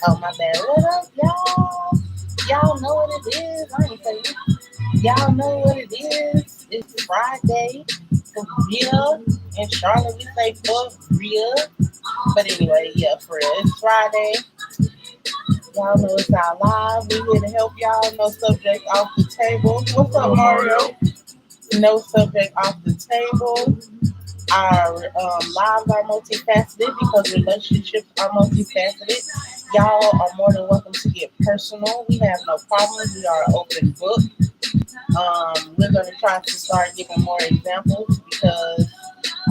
Oh my bad. What up, y'all? Y'all know what it is. I ain't saying y'all know what it is. It's Friday. For real. In Charlotte, we say for real. But anyway, yeah, for real. It's Friday. Y'all know it's our live. We here to help y'all. No subject off the table. What's up, Mario? No subject off the table. Our lives are multifaceted because relationships are multifaceted. Y'all are more than welcome to get personal. We have no problems. We are an open book. We're going to try to start giving more examples because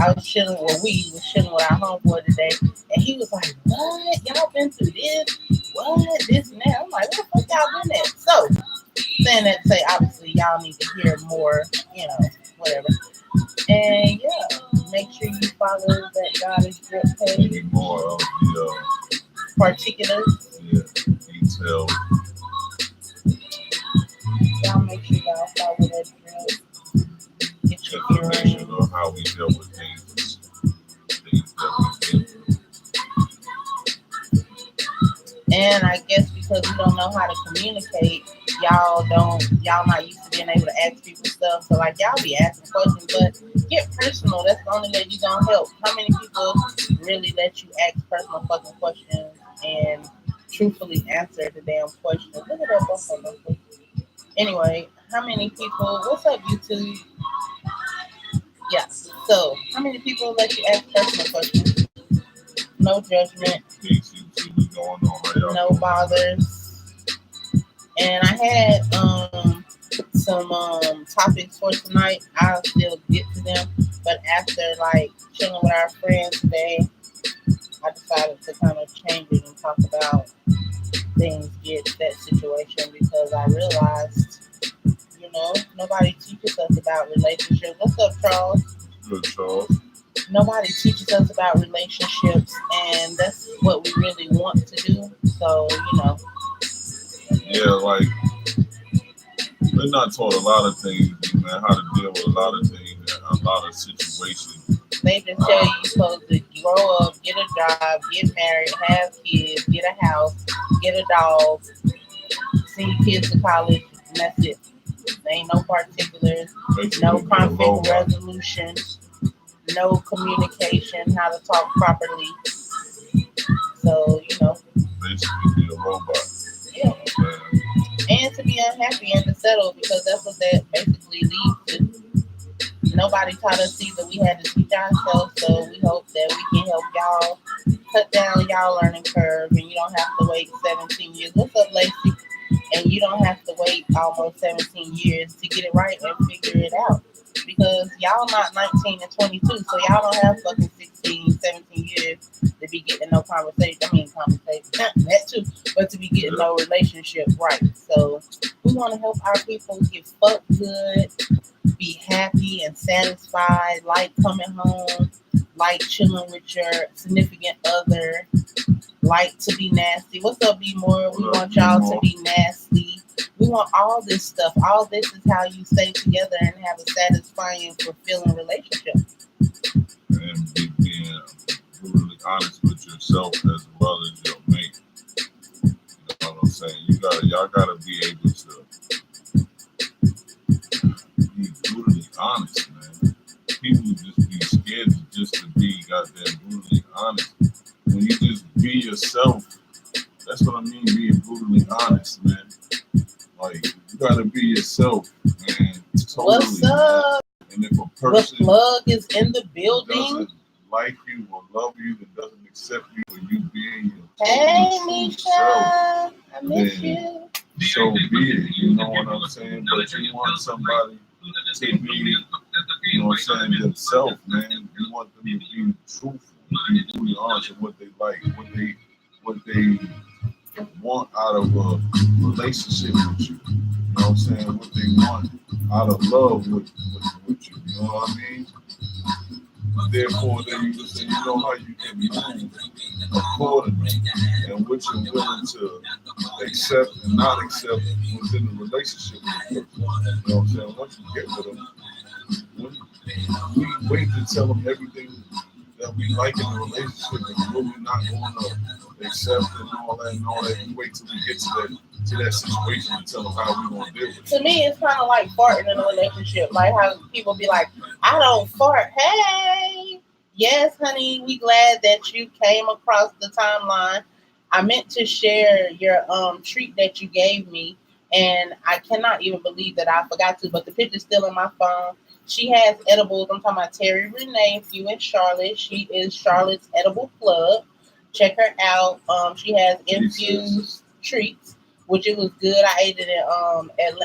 I was chilling, well, we was chilling with our homeboy today, and he was like, "What? Y'all been through this? What? This and that?" I'm like, "What the fuck y'all been at?" So, saying that to say, obviously, y'all need to hear more, whatever. And yeah, make sure you follow that God is Drip page. More of the particulars. Yeah, detail. Y'all make sure y'all follow that Drip. Get your information on how we deal with things that we deal with. And I guess because we don't know how to communicate, y'all not used to being able to ask people stuff. So like y'all be asking questions, but get personal. That's the only way you gonna help. How many people really let you ask personal fucking questions and truthfully answer the damn question? Look at that buffalo. Anyway, how many people? What's up, YouTube? Yeah. So how many people let you ask personal questions? No judgment. No bothers. And I had some topics for tonight. I'll still get to them, but after like chilling with our friends today, I decided to kind of change it and talk about things get that situation because I realized, nobody teaches us about relationships. What's up, Charles? Good, Charles. Nobody teaches us about relationships, and that's what we really want to do. So, Yeah, like we're not taught a lot of things, man, how to deal with a lot of things, a lot of situations. They just tell you you're supposed to grow up, get a job, get married, have kids, get a house, get a dog, send your kids to college, and that's it. There ain't no particulars, no conflict resolution, no communication, how to talk properly. So, basically be a robot. Yeah. And to be unhappy and to settle because that's what that basically leads to. Nobody taught us either. We had to teach ourselves, so we hope that we can help y'all cut down y'all learning curve and you don't have to wait 17 years. What's up, Lacey? And you don't have to wait almost 17 years to get it right and figure it out. Because y'all not 19 and 22, so y'all don't have fucking 16, 17 years to be getting no conversation. That too, but to be getting no relationship right. So we want to help our people get fucked good, be happy and satisfied, like coming home, like chilling with your significant other, like to be nasty. What's up, B More? We want y'all to be nasty. We want all this stuff. All this is how you stay together and have a satisfying, fulfilling relationship. And being brutally honest with yourself as well as your mate. You know what I'm saying? Y'all gotta be able to be brutally honest, man. People just be scared just to be goddamn brutally honest. When you just be yourself, that's what I mean, being brutally honest, man. Like, you gotta be yourself, man. Totally. What's up? And if a person the plug is in the building doesn't like you or love you and doesn't accept you for you being your totally true self, I miss you. So be it, you know what I'm saying? But you want somebody to be, you know what I'm saying, themselves, man. You want them to be truthful, be really honest with what they like, what they want out of a relationship with you. You know what I'm saying? What they want out of love with you. You know what I mean? Therefore, then you just you know how you can move accordingly and what you're willing to accept and not accept within the relationship with you. You know what I'm saying? Once you get with them, we wait to tell them everything that we like in a relationship and really not going to accept and all that and all that. You wait till we get to that situation and tell them how we gonna deal with it. To me, it's kind of like farting in a relationship. Like how people be like, "I don't fart." Hey, yes, honey, we glad that you came across the timeline. I meant to share your treat that you gave me, and I cannot even believe that I forgot to. But the picture's still in my phone. She has edibles. I'm talking about Terry Renee. If you in Charlotte, she is Charlotte's Edible Plug. Check her out. She has infused treats, which it was good. I ate it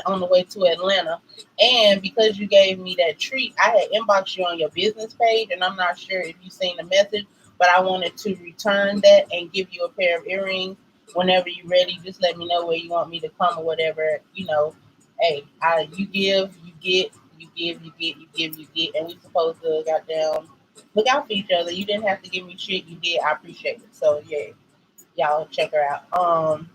on the way to Atlanta, and because you gave me that treat, I had inboxed you on your business page, and I'm not sure if you seen the message, but I wanted to return that and give you a pair of earrings whenever you're ready. Just let me know where you want me to come or whatever. Hey, you give, you get, you give, you get, you give, you get, and we supposed to goddamn look out for each other. You didn't have to give me shit. You did. I appreciate it. So yeah, y'all check her out.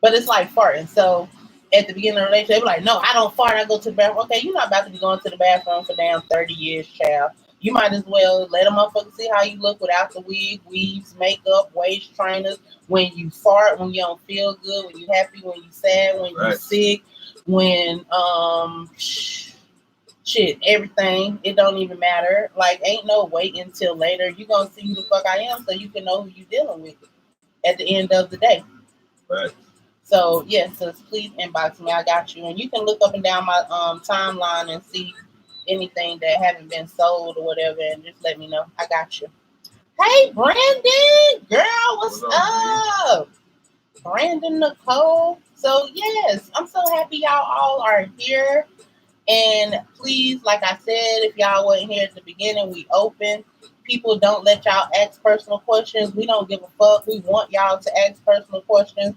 But it's like farting. So at the beginning of the relationship, they be like, no, I don't fart. I go to the bathroom. Okay, you're not about to be going to the bathroom for damn 30 years, child. You might as well let a motherfucker see how you look without the wig, weaves, makeup, waist trainers. When you fart, when you don't feel good, when you happy, when you sad, when you sick, when shit, everything. It don't even matter. Like, ain't no wait until later. You gonna see who the fuck I am so you can know who you dealing with at the end of the day. Right. So yes, so please inbox me. I got you, and you can look up and down my timeline and see anything that haven't been sold or whatever, and just let me know. I got you. Hey, Brandon, girl, what's up? Brandon Nicole. So yes, I'm so happy y'all all are here. And please, like I said, if y'all wasn't here at the beginning, we open. People don't let y'all ask personal questions. We don't give a fuck. We want y'all to ask personal questions.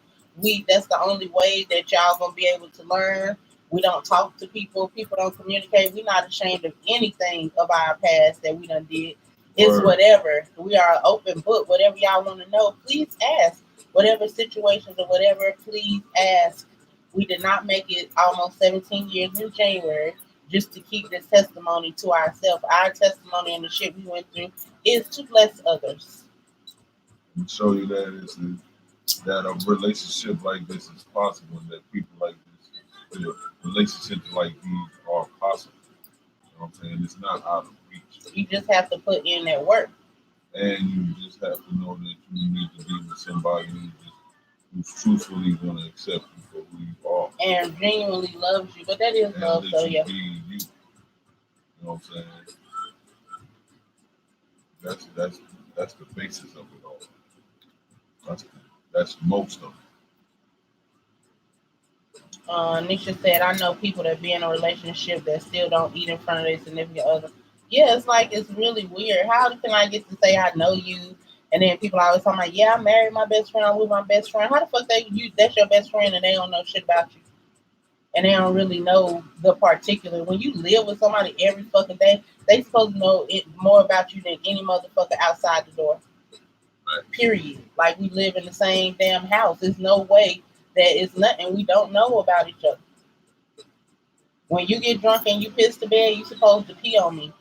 That's the only way that y'all gonna be able to learn. We don't talk to people. People don't communicate. We're not ashamed of anything of our past that we done did. It's whatever. We are an open book. Whatever y'all want to know, please ask. Whatever situations or whatever, please ask. We did not make it almost 17 years in January just to keep this testimony to ourselves. Our testimony and the shit we went through is to bless others. And show you that a relationship like this is possible, and that people like this, relationships like these are possible. You know what I'm saying? It's not out of reach. You just have to put in that work. And you just have to know that you need to be with somebody who's truthfully going to accept you for who you are. And genuinely loves you. But that is and love, so yeah. You know what I'm saying? That's the basis of it all. That's most of it. Nisha said, I know people that be in a relationship that still don't eat in front of their significant other. Yeah, it's like, it's really weird. How can I get to say I know you? And then people always talking about, yeah, I married my best friend, I'm with my best friend. How the fuck that's your best friend and they don't know shit about you? And they don't really know the particular. When you live with somebody every fucking day, they supposed to know it more about you than any motherfucker outside the door. Right. Period. Like, we live in the same damn house. There's no way that it's nothing we don't know about each other. When you get drunk and you piss the bed, you supposed to pee on me.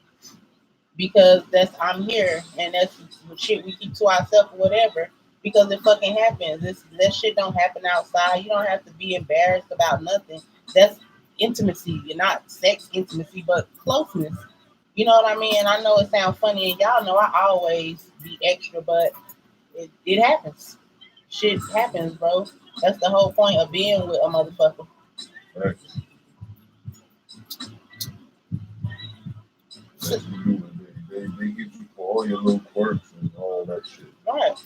Because I'm here and that's shit we keep to ourselves or whatever. Because it fucking happens. That shit don't happen outside. You don't have to be embarrassed about nothing. That's intimacy. You're not sex intimacy, but closeness. You know what I mean? And I know it sounds funny, and y'all know I always be extra, but it happens. Shit happens, bro. That's the whole point of being with a motherfucker. Right. They get you for all your little quirks and all that shit. Right.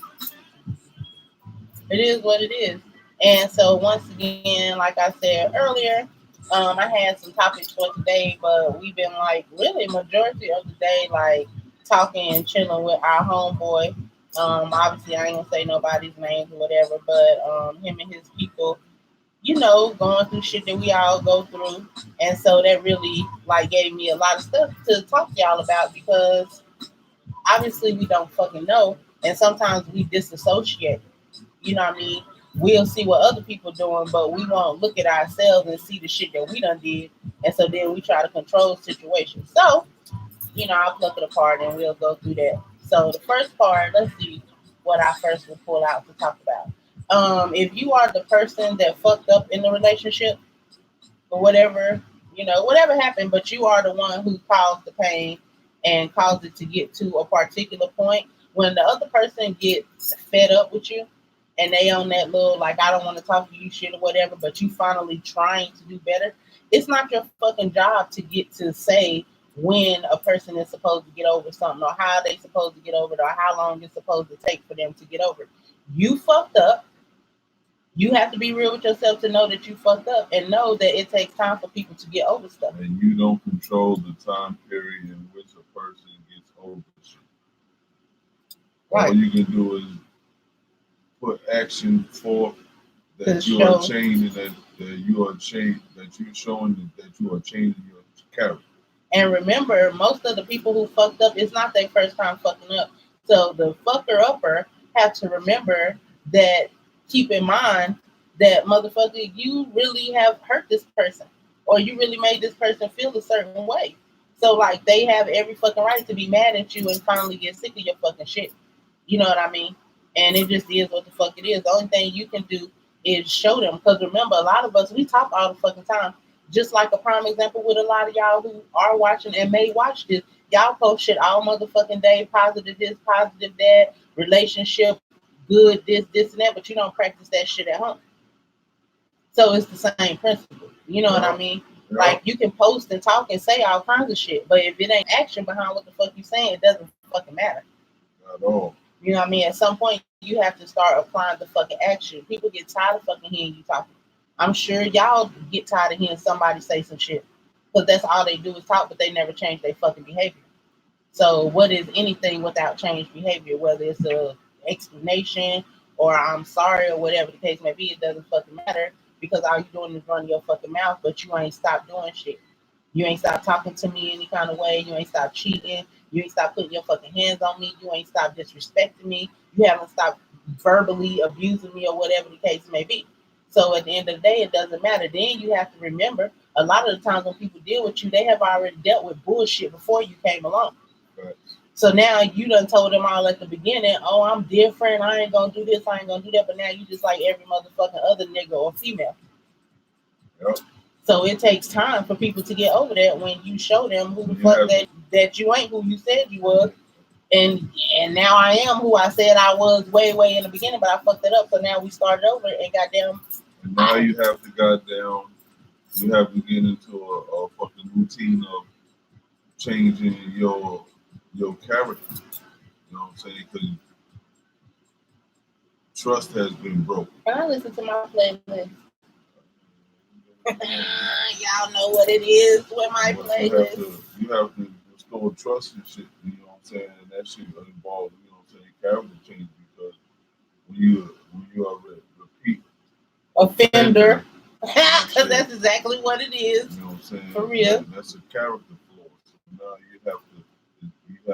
It is what it is. And so once again, like I said earlier, I had some topics for today, but we've been like really majority of the day like talking and chilling with our homeboy. Obviously I ain't gonna say nobody's names or whatever, but him and his people, going through shit that we all go through. And so that really like gave me a lot of stuff to talk to y'all about because obviously we don't fucking know. And sometimes we disassociate. You know what I mean? We'll see what other people doing, but we won't look at ourselves and see the shit that we done did. And so then we try to control situations. So, I'll pluck it apart and we'll go through that. So the first part, let's see. what I first would pull out to talk about. If you are the person that fucked up in the relationship or whatever, whatever happened, but you are the one who caused the pain and caused it to get to a particular point. When the other person gets fed up with you and they on that little like I don't want to talk to you shit or whatever, but you finally trying to do better, it's not your fucking job to get to say when a person is supposed to get over something or how they supposed to get over it or how long it's supposed to take for them to get over it. You fucked up. You have to be real with yourself to know that you fucked up and know that it takes time for people to get over stuff. And you don't control the time period in which a person gets over shit. Right. All you can do is put action forth that you are changing, that you are changing, that you're showing that you are changing your character. And remember, most of the people who fucked up, it's not their first time fucking up. So the fucker upper have to remember that, keep in mind that motherfucker, you really have hurt this person or you really made this person feel a certain way. So like they have every fucking right to be mad at you and finally get sick of your fucking shit. You know what I mean? And it just is what the fuck it is. The only thing you can do is show them. Because remember, a lot of us, we talk all the fucking time. Just like a prime example with a lot of y'all who are watching and may watch this. Y'all post shit all motherfucking day. Positive this, positive that. Relationship, good, this, and that. But you don't practice that shit at home. So it's the same principle. You know what I mean? Yeah. Like you can post and talk and say all kinds of shit. But if it ain't action behind what the fuck you saying, it doesn't fucking matter. Not at all. You know what I mean? At some point, you have to start applying the fucking action. People get tired of fucking hearing you talking. I'm sure y'all get tired of hearing somebody say some shit. Because that's all they do is talk, but they never change their fucking behavior. So what is anything without changed behavior? Whether it's a explanation or I'm sorry or whatever the case may be, it doesn't fucking matter. Because all you're doing is running your fucking mouth, but you ain't stopped doing shit. You ain't stopped talking to me any kind of way. You ain't stopped cheating. You ain't stopped putting your fucking hands on me. You ain't stopped disrespecting me. You haven't stopped verbally abusing me or whatever the case may be. So at the end of the day, it doesn't matter. Then you have to remember, a lot of the times when people deal with you, they have already dealt with bullshit before you came along. Right. So now you done told them all at the beginning, oh, I'm different. I ain't going to do this. I ain't going to do that. But now you just like every motherfucking other nigga or female. Yep. So it takes time for people to get over that when you show them who the fuck that you ain't who you said you was. And now I am who I said I was way in the beginning, but I fucked it up. So now we started over and goddamn. And now you have to you have to get into a fucking routine of changing your character. You know what I'm saying? Because trust has been broken. I listen to my playlist. Y'all know what it is with my playlist. You have to restore trust and shit. You know what I'm saying? And that shit involves, you know what I'm saying, character change, because when you are repeat offender, because that's exactly what it is. You know what I'm saying? For real. That's a character flaw. So now you have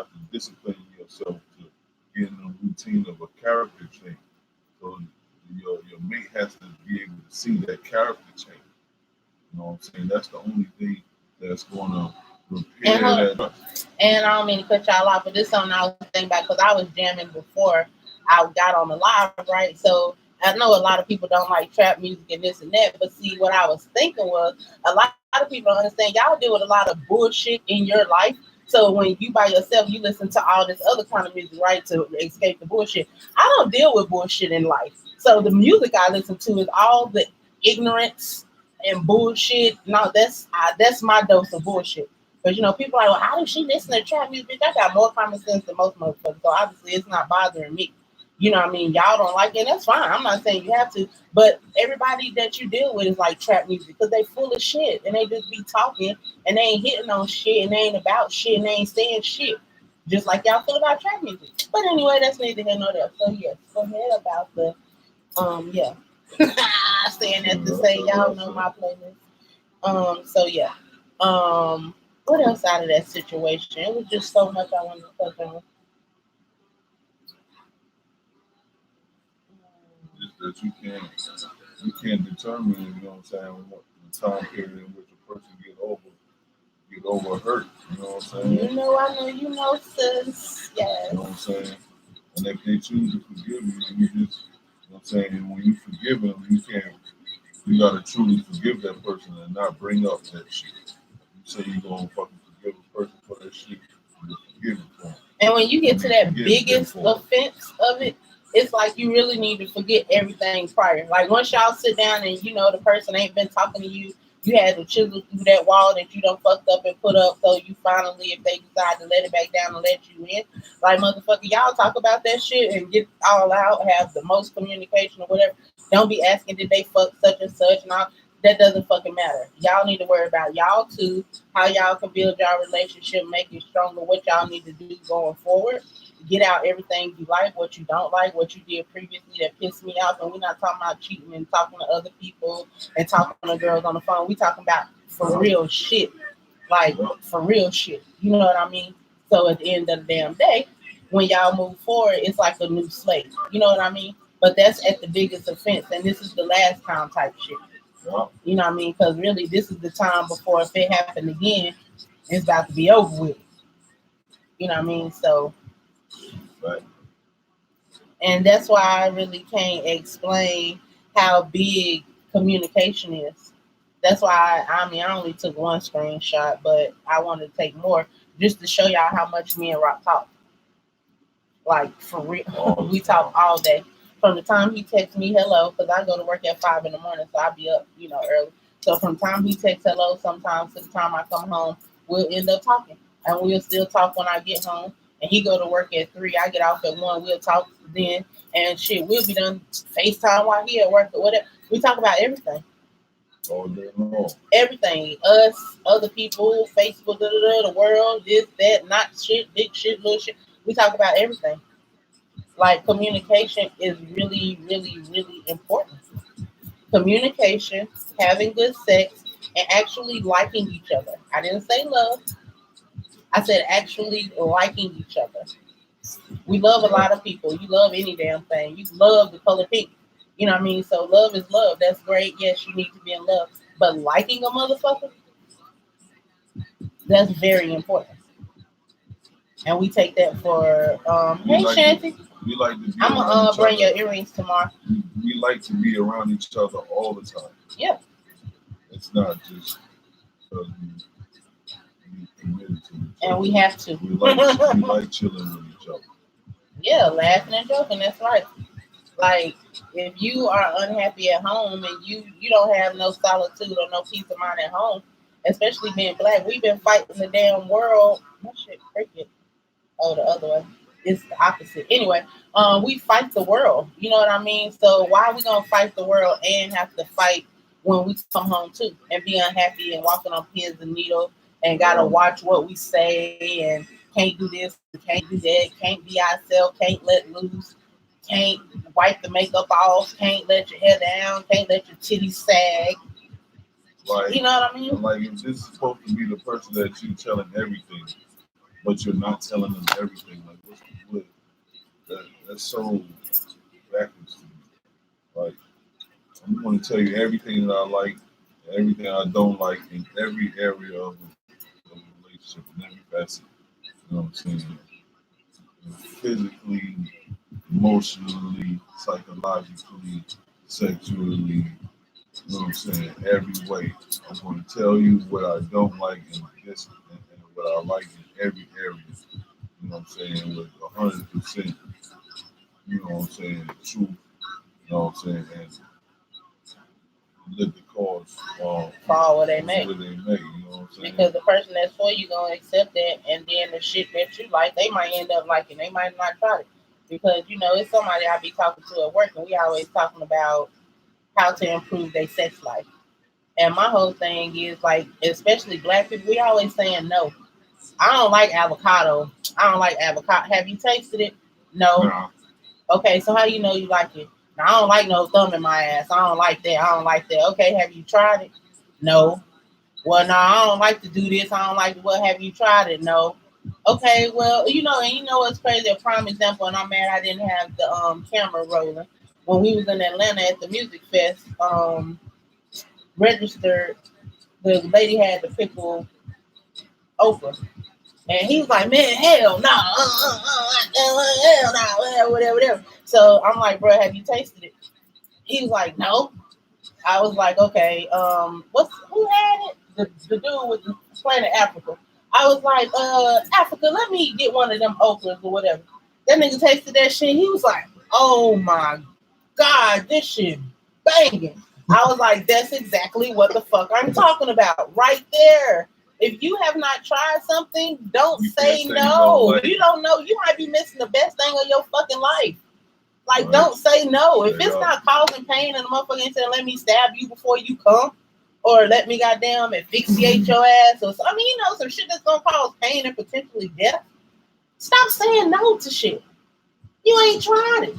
to discipline yourself to get in a routine of a character change. So your mate has to be able to see that character change. You know what I'm saying? That's the only thing that's going to repair that. And I don't mean to cut y'all off, but this is something I was thinking about because I was jamming before I got on the live, right? So I know a lot of people don't like trap music and this and that, but see, what I was thinking was a lot of people don't understand. Y'all deal with a lot of bullshit in your life. So when you by yourself, you listen to all this other kind of music, right, to escape the bullshit. I don't deal with bullshit in life. So the music I listen to is all the ignorance and bullshit. No, that's my dose of bullshit. Because, you know, people are like, well, how does she listen to trap music? I got more common sense than most motherfuckers. So obviously it's not bothering me. You know what I mean? Y'all don't like it. That's fine. I'm not saying you have to. But everybody that you deal with is like trap music because they full of shit. And they just be talking and they ain't hitting on shit and they ain't about shit and they ain't saying shit. Just like y'all feel about trap music. But anyway, that's neither here nor there. So yes, go ahead about the yeah. Saying that to say y'all know my playlist. So yeah. What else out of that situation? It was just so much I wanted to touch on. That you can't determine, you know what I'm saying, what the time period in which a person get over hurt. You know what I'm saying? You know, I know you know, sis. Yes. You know what I'm saying? And if they choose to forgive you, you just, you know what I'm saying, and when you forgive them, you gotta truly forgive that person and not bring up that shit. You say you gonna fucking forgive a person for that shit, you forgive it for them. And when you get to that biggest offense of it, it's like you really need to forget everything prior. Like once y'all sit down and you know the person ain't been talking to you, you had to chisel through that wall that you done fucked up and put up, so you finally, if they decide to let it back down and let you in, like motherfucker, y'all talk about that shit and get all out, have the most communication or whatever. Don't be asking did they fuck such and such and all. That doesn't fucking matter. Y'all need to worry about y'all too, how y'all can build y'all relationship, make it stronger, what y'all need to do going forward. Get out everything you like, what you don't like, what you did previously that pissed me off. And we're not talking about cheating and talking to other people and talking to girls on the phone. We talking about for real shit. Like for real shit. You know what I mean? So at the end of the damn day, when y'all move forward, it's like a new slate. You know what I mean? But that's at the biggest offense. And this is the last time type shit. You know what I mean? Because really, this is the time before if it happened again, it's about to be over with. You know what I mean? So, right. And that's why I really can't explain how big communication is. That's why I only took one screenshot, but I wanted to take more just to show y'all how much me and Rock talk. Like for real, we talk all day. From the time he texts me hello, because I go to work at 5 a.m, so I'll be up, early. So from the time he texts hello, sometimes to the time I come home, we'll end up talking, and we'll still talk when I get home. And he go to work at 3, I get off at 1. We'll talk then, and shit, we'll be done FaceTime while he at work or whatever. We talk about everything. All day long. Everything, us, other people, Facebook, the world, this, that, not shit, big shit, little shit. We talk about everything. Like communication is really, really, really important. Communication, having good sex, and actually liking each other. I didn't say love. I said actually liking each other. We love a lot of people. You love any damn thing. You love the color pink. You know what I mean? So love is love. That's great. Yes, you need to be in love. But liking a motherfucker, that's very important. And we take that for hey like Shanty. We like to be I'm gonna bring your earrings tomorrow. We like to be around each other all the time. Yeah. It's not just because we committed to each other. And we have to. We like chilling with each other. Yeah, laughing and joking. That's right. Like if you are unhappy at home and you don't have no solitude or no peace of mind at home, especially being black, we've been fighting the damn world. That shit cricket. Oh, the other way. It's the opposite. Anyway, we fight the world. You know what I mean? So why are we gonna fight the world and have to fight when we come home too and be unhappy and walking on pins and needles and gotta watch what we say and can't do this, can't do that, can't be ourselves, can't let loose, can't wipe the makeup off, can't let your hair down, can't let your titties sag. Like, you know what I mean? Like if this is supposed to be the person that you telling everything, but you're not telling them everything, like what's the good? That's so backwards to me. Like I'm going to tell you everything that I like, everything I don't like in every area of the relationship, in every facet. You know what I'm saying? Physically, emotionally, psychologically, sexually, you know what I'm saying? Every way. I'm going to tell you what I don't like in this and what I like in every area. You know what I'm saying? With 100%, you know what I'm saying, truth, you know what I'm saying, and let the cause fall what they make. You know what I'm saying? Because the person that's for you gonna accept that, and then the shit that you like, they might end up liking. They might not try it because it's somebody I be talking to at work, and we always talking about how to improve their sex life. And my whole thing is like, especially black people, we always saying no. I don't like avocado. I don't like avocado. Have you tasted it? No. Okay, so how do you know you like it? Now, I don't like no thumb in my ass. I don't like that. I don't like that. Okay, have you tried it? No. Well, no, I don't like to do this. I don't like to. Well, have you tried it? No. Okay, well, and you know what's crazy? A prime example, and I'm mad I didn't have the camera rolling. When we was in Atlanta at the music fest, registered, the lady had the pickle Oprah. And he was like, man, hell no, hell no, whatever. So I'm like, bro, have you tasted it? He was like, no. I was like, okay, who had it? The dude with the Planet Africa. I was like, Africa, let me get one of them okras or whatever. That nigga tasted that shit. He was like, oh my God, this shit banging. I was like, that's exactly what the fuck I'm talking about right there. If you have not tried something, don't say no. Like, you don't know. You might be missing the best thing of your fucking life. Like, right. Don't say no. If it's not causing pain and the motherfucker ain't saying, let me stab you before you come, or let me goddamn asphyxiate your ass, or I mean, you know, some shit that's gonna cause pain and potentially death. Stop saying no to shit. You ain't tried it.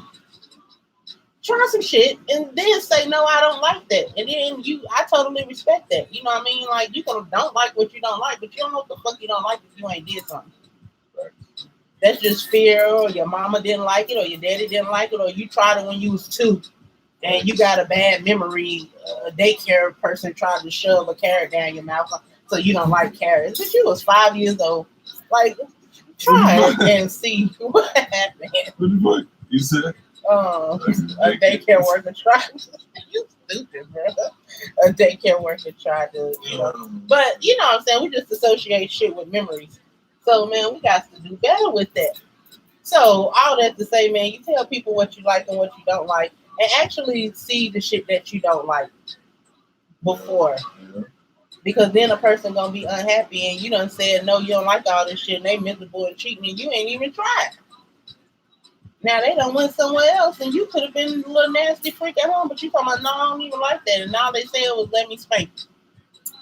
Try some shit and then say no, I don't like that. And then I totally respect that. You know what I mean? Like, you don't like what you don't like, but you don't know what the fuck you don't like if you ain't did something. Right. That's just fear, or your mama didn't like it, or your daddy didn't like it, or you tried it when you was 2 and you got a bad memory. A daycare person tried to shove a carrot down your mouth, so you don't like carrots. But you was 5 years old. Like, try it and see what happened. You said? A daycare worker tried. You stupid, bro. A daycare worker tried to, you know. But you know what I'm saying? We just associate shit with memories. So, man, we got to do better with that. So, all that to say, man, you tell people what you like and what you don't like, and actually see the shit that you don't like before. Yeah. Because then a person gonna be unhappy, and you done said, no, you don't like all this shit, and they miserable and cheating, and you ain't even tried. Now they done went somewhere else, and you could have been a little nasty freak at home, but you talking about, no, I don't even like that. And now they say it was let me spank you.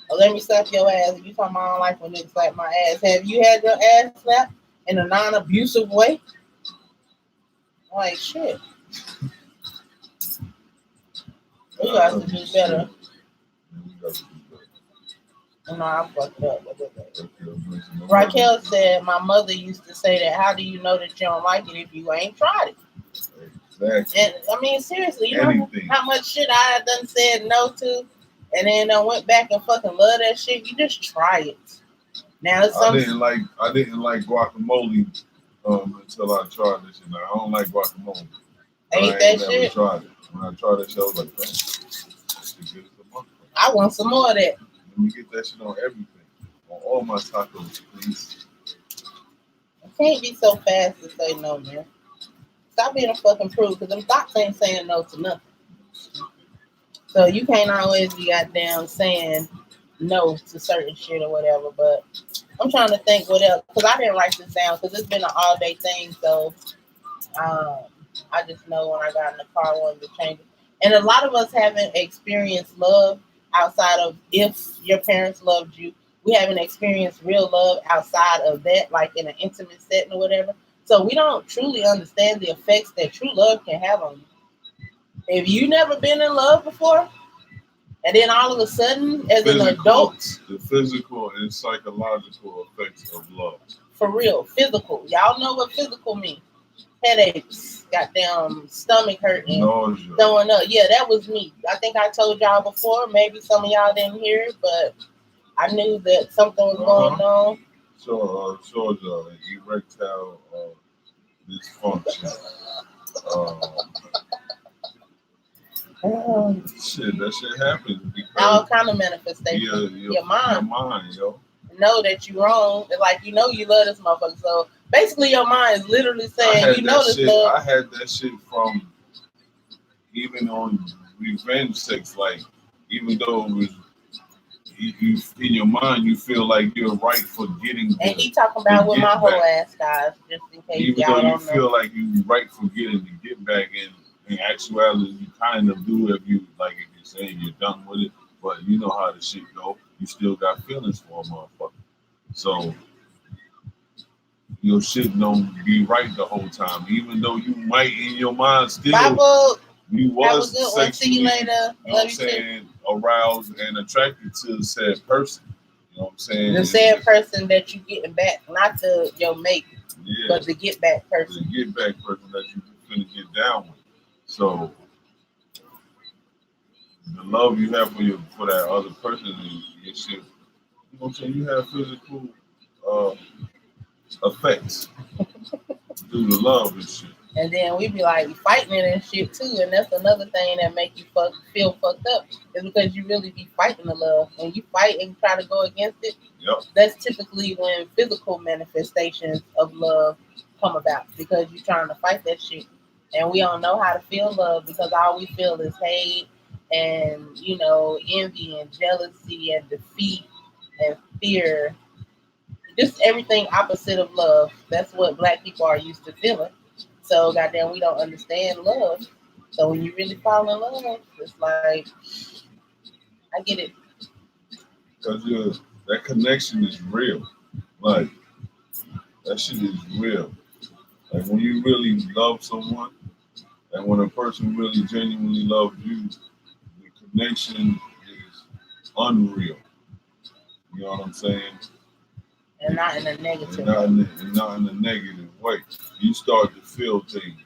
Or let me slap your ass. And you talking about, I don't like when niggas slap my ass. Have you had your ass slapped in a non-abusive way? Like, shit. We got to do better. No, I fucked up. Raquel said, my mother used to say that, how do you know that you don't like it if you ain't tried it? Exactly. And I mean, seriously, you know how much shit I done said no to, and then I went back and fucking love that shit. You just try it. Now it's I didn't like guacamole until I tried this shit. Now I don't like guacamole. Ain't that shit? Tried it. When I tried that shit, I was like, damn, I want some more of that. Let me get that shit on everything. On all my tacos, please. I can't be so fast to say no, man. Stop being a fucking prude, because them thoughts ain't saying no to nothing. So you can't always be goddamn saying no to certain shit or whatever, but I'm trying to think what else, because I didn't write this down, because it's been an all-day thing, so I just know when I got in the car, I wanted to change it. And a lot of us haven't experienced love outside of if your parents loved you. We haven't experienced real love outside of that, like in an intimate setting or whatever. So we don't truly understand the effects that true love can have on you. If you never been in love before, and then all of a sudden, as an adult, the physical and psychological effects of love. For real, physical. Y'all know what physical means. Headaches, goddamn stomach hurting, nausea, throwing up. Yeah, that was me. I think I told y'all before. Maybe some of y'all didn't hear it, but I knew that something was going on. So, erectile dysfunction. Shit, that shit happens. All kind of manifestation. Your mind. Your mind, yo. Know that you're wrong. Like, you know you love this motherfucker. So basically your mind is literally saying you know this love. I had that shit from even on revenge sex. Like, even though it was you in your mind, you feel like you're right for getting. And he talking about with my whole ass, guys, just in case even y'all though don't you feel like you're right for getting to get back, and in actuality, you kind of do if you're saying you're done with it, but you know how the shit go. You still got feelings for a motherfucker. So your shit don't be right the whole time, even though you might in your mind still you was sexually, you know what I'm saying, aroused and attracted to said person. You know what I'm saying? The said person that you getting back, not your mate, but the get back person. The get back person that you finna get down with. So the love you have for that other person and your shit. You know what I'm saying? You have physical effects due to love and shit. And then we be like fighting it and shit too, and that's another thing that make you feel fucked up is because you really be fighting the love. When you fight and try to go against it, Yep. that's typically when physical manifestations of love come about because you're trying to fight that shit. And we don't know how to feel love because all we feel is hate and envy and jealousy and defeat and fear. Just everything opposite of love. That's what black people are used to feeling. So goddamn, we don't understand love. So when you really fall in love, it's like, I get it. Because that connection is real. Like, that shit is real. Like, when you really love someone, and when a person really genuinely loves you, the connection is unreal. You know what I'm saying? And not in a negative and not in a negative way. You start to feel things.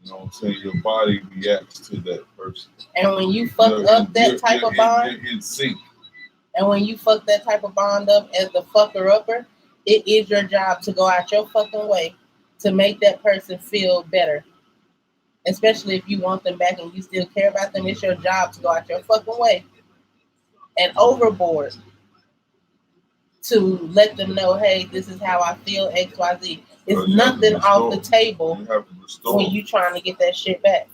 You know what I'm saying? Your body reacts to that person. And when you fuck up that type of bond, in sync. And when you fuck that type of bond up as the fucker upper, it is your job to go out your fucking way to make that person feel better. Especially if you want them back and you still care about them, it's your job to go out your fucking way and overboard to let them know, hey, this is how I feel, XYZ. It's nothing off the table when you trying to get that shit back.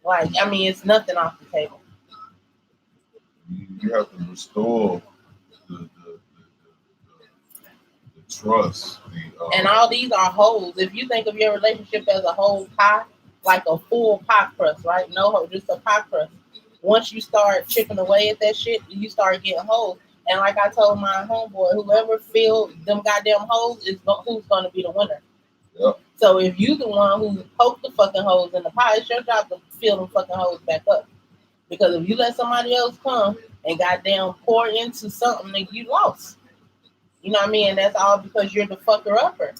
Like, I mean, it's nothing off the table. You have to restore the trust. And all these are holes. If you think of your relationship as a whole pie, like a full pie crust, right? No hole, just a pie crust. Once you start chipping away at that shit, you start getting holes. And like I told my homeboy, whoever filled them goddamn holes is who's going to be the winner. Yep. So if you the one who poked the fucking holes in the pie, it's your job to fill them fucking holes back up. Because if you let somebody else come and goddamn pour into something, that you lost. You know what I mean? And that's all because you're the fucker upper.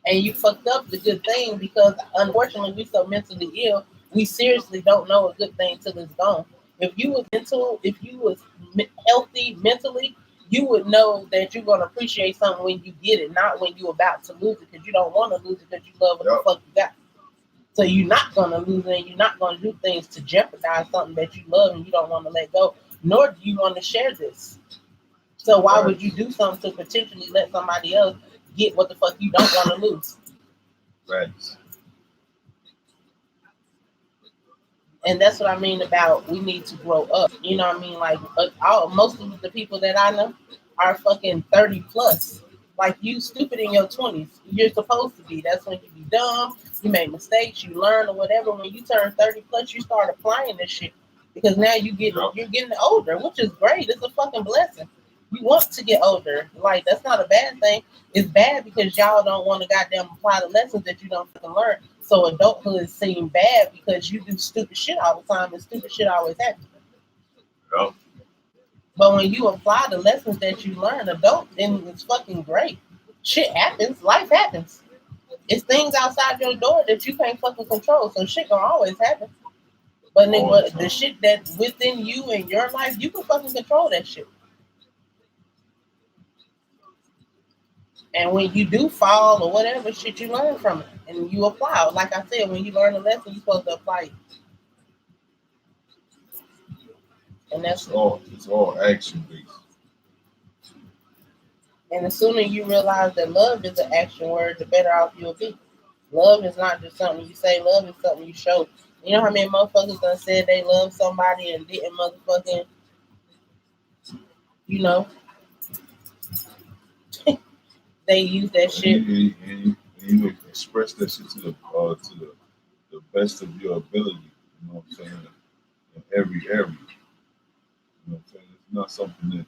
And you fucked up the good thing because unfortunately we so mentally ill, we seriously don't know a good thing till it's gone. If you was healthy mentally, you would know that you're gonna appreciate something when you get it, not when you're about to lose it, because you don't want to lose it because you love what the fuck you got. So you're not gonna lose it, and you're not gonna do things to jeopardize something that you love and you don't want to let go, nor do you want to share this. So why would you do something to potentially let somebody else get what the fuck you don't want to lose? Right. And that's what I mean about we need to grow up. You know what I mean? Like most of the people that I know are fucking 30 plus. Like you stupid in your 20s. You're supposed to be. That's when you be dumb. You make mistakes. You learn or whatever. When you turn 30 plus, you start applying this shit. Because now you're getting older, which is great. It's a fucking blessing. You want to get older. Like, that's not a bad thing. It's bad because y'all don't want to goddamn apply the lessons that you don't fucking learn. So adulthood seems bad because you do stupid shit all the time and stupid shit always happens. Yep. But when you apply the lessons that you learn, then it's fucking great. Shit happens. Life happens. It's things outside your door that you can't fucking control. So shit gonna always happen. But nigga, the shit that's within you and your life, you can fucking control that shit. And when you do fall or whatever, shit, you learn from it and you apply. Like I said, when you learn a lesson, you're supposed to apply it. And that's it's all action based. And the sooner you realize that love is an action word, the better off you'll be. Love is not just something you say. Love is something you show. You know how many motherfuckers done said they love somebody and didn't motherfucking, they use that shit. And you express that shit to the best of your ability. You know what I'm saying? In every area. You know what I'm saying? It's not something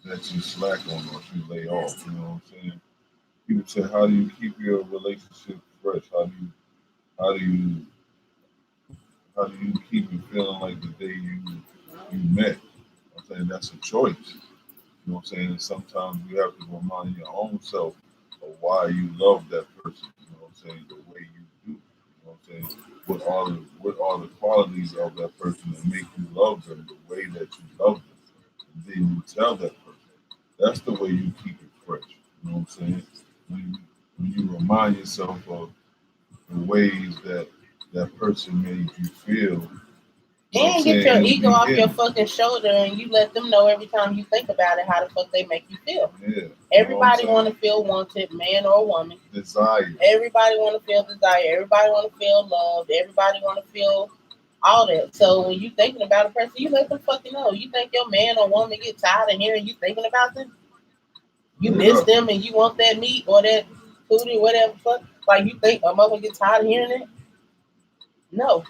that you slack on or you lay off. You know what I'm saying? People say, how do you keep your relationship fresh? How do you keep it feeling like the day you met? I'm saying that's a choice. You know what I'm saying? And sometimes you have to remind your own self of why you love that person. You know what I'm saying? The way you do. You know what I'm saying? What are the qualities of that person that make you love them the way that you love them? And then you tell that person. That's the way you keep it fresh. You know what I'm saying? When you remind yourself of the ways that that person made you feel. And get your ego off your fucking shoulder, and you let them know every time you think about it how the fuck they make you feel. Yeah. Everybody want to feel wanted, man or woman. Desire. Everybody want to feel desire. Everybody want to feel loved. Everybody want to feel all that. So when you thinking about a person, you let them fucking know. You think your man or woman get tired of hearing you thinking about them? You miss them and you want that meat or that food or whatever fuck. Like you think a mother get tired of hearing it? No.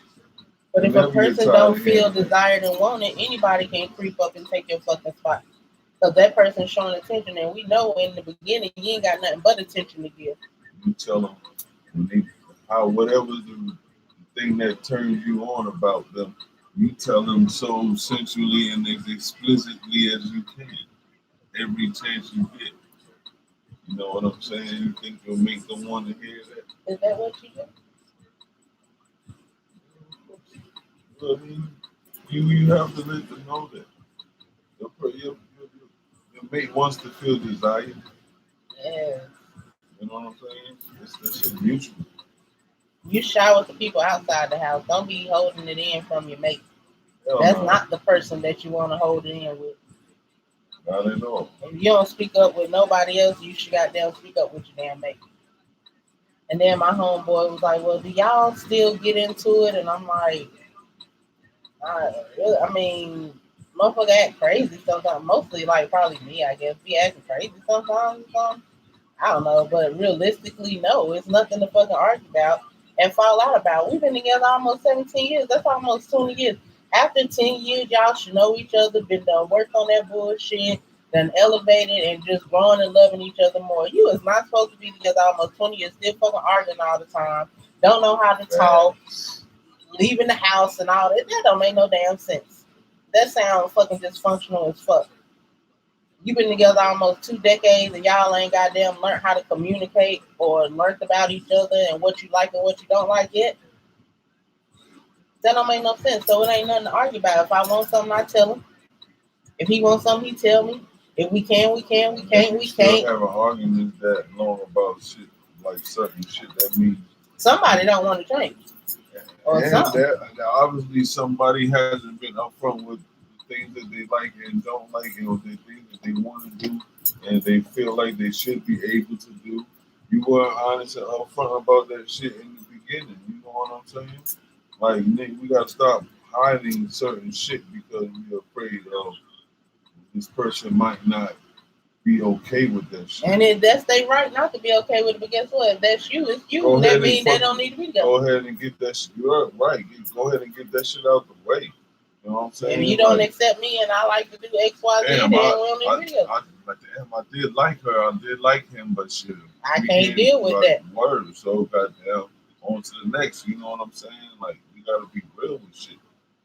But if a person don't feel desired and wanted, anybody can creep up and take your fucking spot. Because that person's showing attention, and we know in the beginning you ain't got nothing but attention to give. You tell them whatever the thing that turns you on about them, you tell them so sensually and as explicitly as you can. Every chance you get. You know what I'm saying? You think you'll make them want to hear that? Is that what you do? I mean, you have to let them know that. Your mate wants to feel desired. Yeah. You know what I'm saying? This is mutual. You shower with the people outside the house. Don't be holding it in from your mate. That's not the person that you want to hold it in with. Not at all. If you don't speak up with nobody else, you should goddamn speak up with your damn mate. And then my homeboy was like, well, do y'all still get into it? And I'm like, I mean, motherfucker act crazy sometimes. Mostly, like, probably me, I guess. Be acting crazy sometimes. I don't know. But realistically, no. It's nothing to fucking argue about and fall out about. We've been together almost 17 years. That's almost 20 years. After 10 years, y'all should know each other, been done work on that bullshit, done elevated, and just growing and loving each other more. You is not supposed to be together almost 20 years, still fucking arguing all the time. Don't know how to talk. Leaving the house and all that. That don't make no damn sense. That sounds fucking dysfunctional as fuck. You've been together almost 2 decades and y'all ain't goddamn learned how to communicate or learned about each other and what you like and what you don't like yet. That don't make no sense. So it ain't nothing to argue about. If I want something, I tell him. If he wants something, he tell me. If we can, we can. We can't, we can't. Have an argument that long about shit, like certain shit that means somebody don't want to change. Or that obviously somebody hasn't been upfront with the things that they like and don't like, or the things that they want to do and they feel like they should be able to do. You weren't honest and upfront about that shit in the beginning. You know what I'm saying? Like, Nick, we gotta stop hiding certain shit because we're afraid of this person might not be okay with that shit. And that's their right not to be okay with it, but guess what? If that's you, it's you. That means they don't need to be there. Go ahead and get that shit right. Go ahead and get that shit out the way. You know what I'm saying? If you don't accept me and I like to do X, Y, Z, then we don't need to be I did like her. I did like him, but shit. I can't deal with that. Word. So goddamn, on to the next. You know what I'm saying? Like, we gotta be real with shit.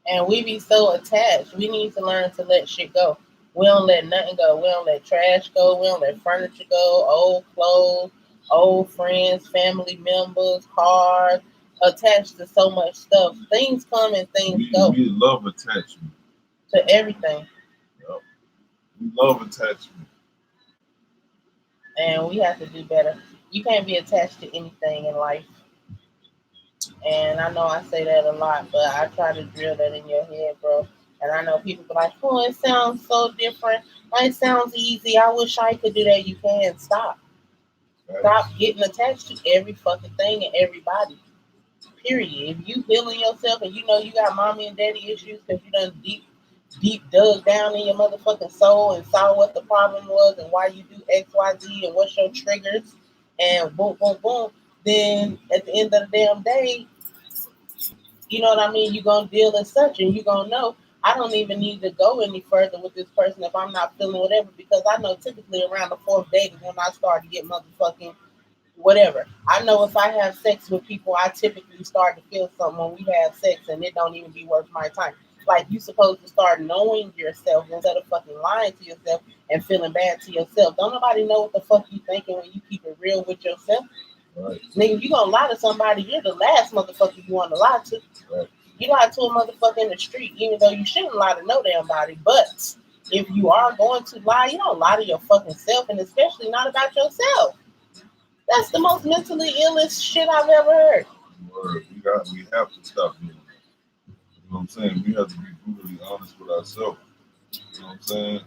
And we be so attached. We need to learn to let shit go. We don't let nothing go. We don't let trash go. We don't let furniture go. Old clothes, old friends, family members, cars, attached to so much stuff. Things come and things go. We love attachment. To everything. Yep. We love attachment. And we have to do better. You can't be attached to anything in life. And I know I say that a lot, but I try to drill that in your head, bro. And I know people be like, oh, it sounds so different. It sounds easy. I wish I could do that. You can't. Stop. Stop getting attached to every fucking thing and everybody. Period. If you healing yourself and you know you got mommy and daddy issues because you done deep dug down in your motherfucking soul and saw what the problem was and why you do X, Y, Z and what's your triggers and boom, boom, boom, then at the end of the damn day, you know what I mean? You're going to deal as such and you're going to know I don't even need to go any further with this person if I'm not feeling whatever, because I know typically around the 4th date is when I start to get motherfucking whatever. I know if I have sex with people, I typically start to feel something when we have sex and it don't even be worth my time. Like, you supposed to start knowing yourself instead of fucking lying to yourself and feeling bad to yourself. Don't nobody know what the fuck you thinking when you keep it real with yourself. Right. Nigga, you gonna lie to somebody, you're the last motherfucker you want to lie to. Right. You lie to a motherfucker in the street, even though you shouldn't lie to no damn body, but if you are going to lie, you don't lie to your fucking self, and especially not about yourself. That's the most mentally illest shit I've ever heard. Word. We have to stop doing that. You know what I'm saying? We have to be brutally honest with ourselves. You know what I'm saying?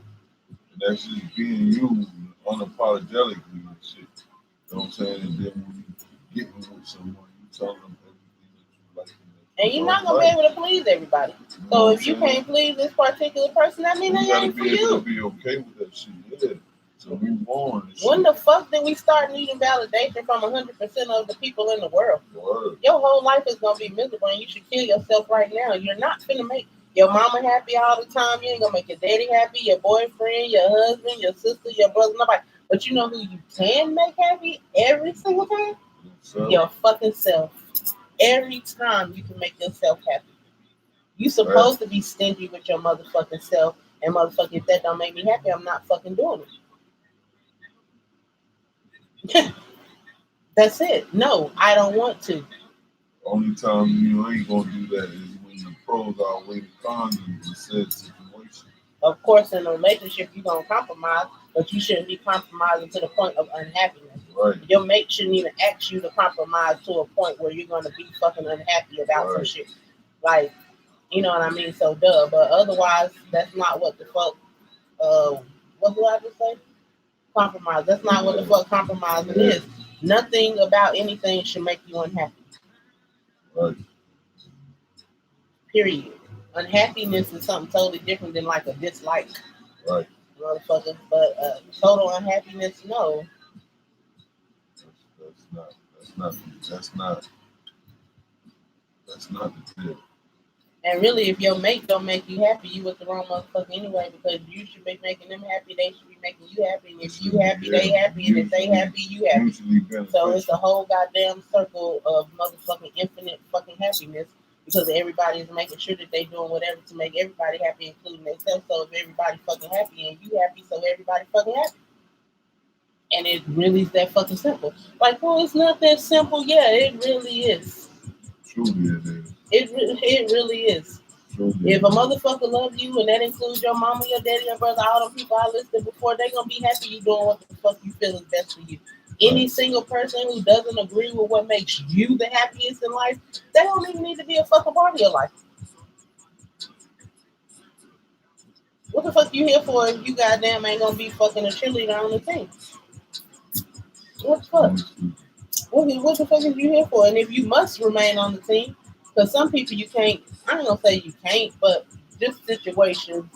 And that's just being you unapologetically and shit. You know what I'm saying? And then when you get with someone, you tell them everything that you like and you're not gonna be able to please everybody. So if you can't please this particular person, that means they ain't for you. You gotta be able to be okay with that shit. Yeah. So move on. When the fuck did we start needing validation from 100% of the people in the world? Word. Your whole life is gonna be miserable, and you should kill yourself right now. You're not finna make your mama happy all the time. You ain't gonna make your daddy happy, your boyfriend, your husband, your sister, your brother, nobody. But you know who you can make happy every single time? Your fucking self. Every time you can make yourself happy. You supposed to be stingy with your motherfucking self, and motherfucker, if that don't make me happy, I'm not fucking doing it. That's it. No, I don't want to. Only time you ain't gonna do that is when the pros outweigh the cons in the said situation. Of course, in a relationship, you're gonna compromise, but you shouldn't be compromising to the point of unhappiness. Right. Your mate shouldn't even ask you to compromise to a point where you're gonna be fucking unhappy about some shit. Like, you know what I mean? So duh. But otherwise, that's not what the fuck. What do I just say? Compromise. That's not what the fuck compromising is. Nothing about anything should make you unhappy. Right. Period. Unhappiness is something totally different than like a dislike. Right. Motherfucker. But total unhappiness, no. That's not the deal. And really, if your mate don't make you happy, you with the wrong motherfucker anyway, because you should be making them happy, they should be making you happy, and if you happy, they happy, and if they happy, you happy. So it's a whole goddamn circle of motherfucking infinite fucking happiness, because everybody is making sure that they doing whatever to make everybody happy, including themselves. So if everybody fucking happy and you happy, so everybody fucking happy. And it really is that fucking simple. Like, well, it's not that simple. Yeah, it really is. Truly it is. It really is. If a motherfucker love you, and that includes your mama, your daddy, your brother, all them people I listed before, they gonna be happy you doing what the fuck you feel is best for you. Any single person who doesn't agree with what makes you the happiest in life, they don't even need to be a fucking part of your life. What the fuck you here for if you goddamn ain't gonna be fucking a cheerleader on the team? What the fuck? What the fuck is you here for? And if you must remain on the team, because some people you can't, I ain't gonna say you can't, but this situation,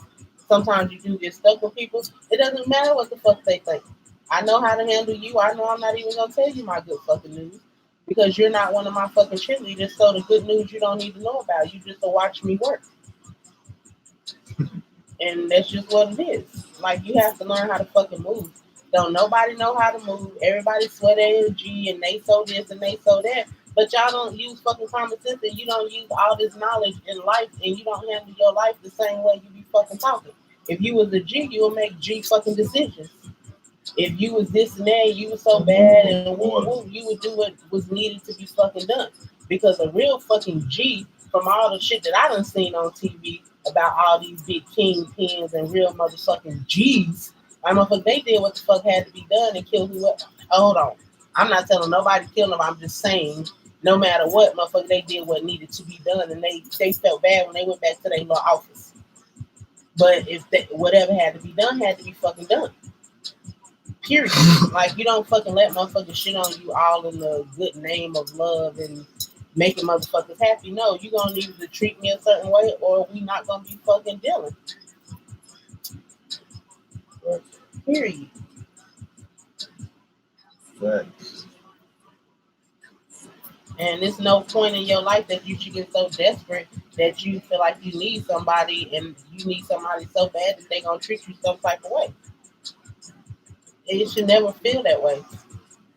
sometimes you do get stuck with people. It doesn't matter what the fuck they think. I know how to handle you. I know I'm not even gonna tell you my good fucking news, because you're not one of my fucking cheerleaders. So the good news you don't need to know about. You just to watch me work. And that's just what it is. Like, you have to learn how to fucking move. Don't nobody know how to move. Everybody sweat energy and they so this and they so that. But y'all don't use fucking common sense, and you don't use all this knowledge in life, and you don't handle your life the same way you be fucking talking. If you was a G, you would make G fucking decisions. If you was this and that, you was so bad and woo, you would do what was needed to be fucking done. Because a real fucking G, from all the shit that I done seen on TV about all these big kingpins and real motherfucking G's, I motherfucker, they did what the fuck had to be done and killed whoever. Hold on. I'm not telling nobody to kill them. I'm just saying, no matter what, motherfucker, they did what needed to be done, and they felt bad when they went back to their little office. But if whatever had to be done had to be fucking done. Period. Like, you don't fucking let motherfuckers shit on you all in the good name of love and making motherfuckers happy. No, you gonna need to treat me a certain way, or we not gonna be fucking dealing. Period. Right. And there's no point in your life that you should get so desperate that you feel like you need somebody, and you need somebody so bad that they gonna treat you some type of way. It should never feel that way.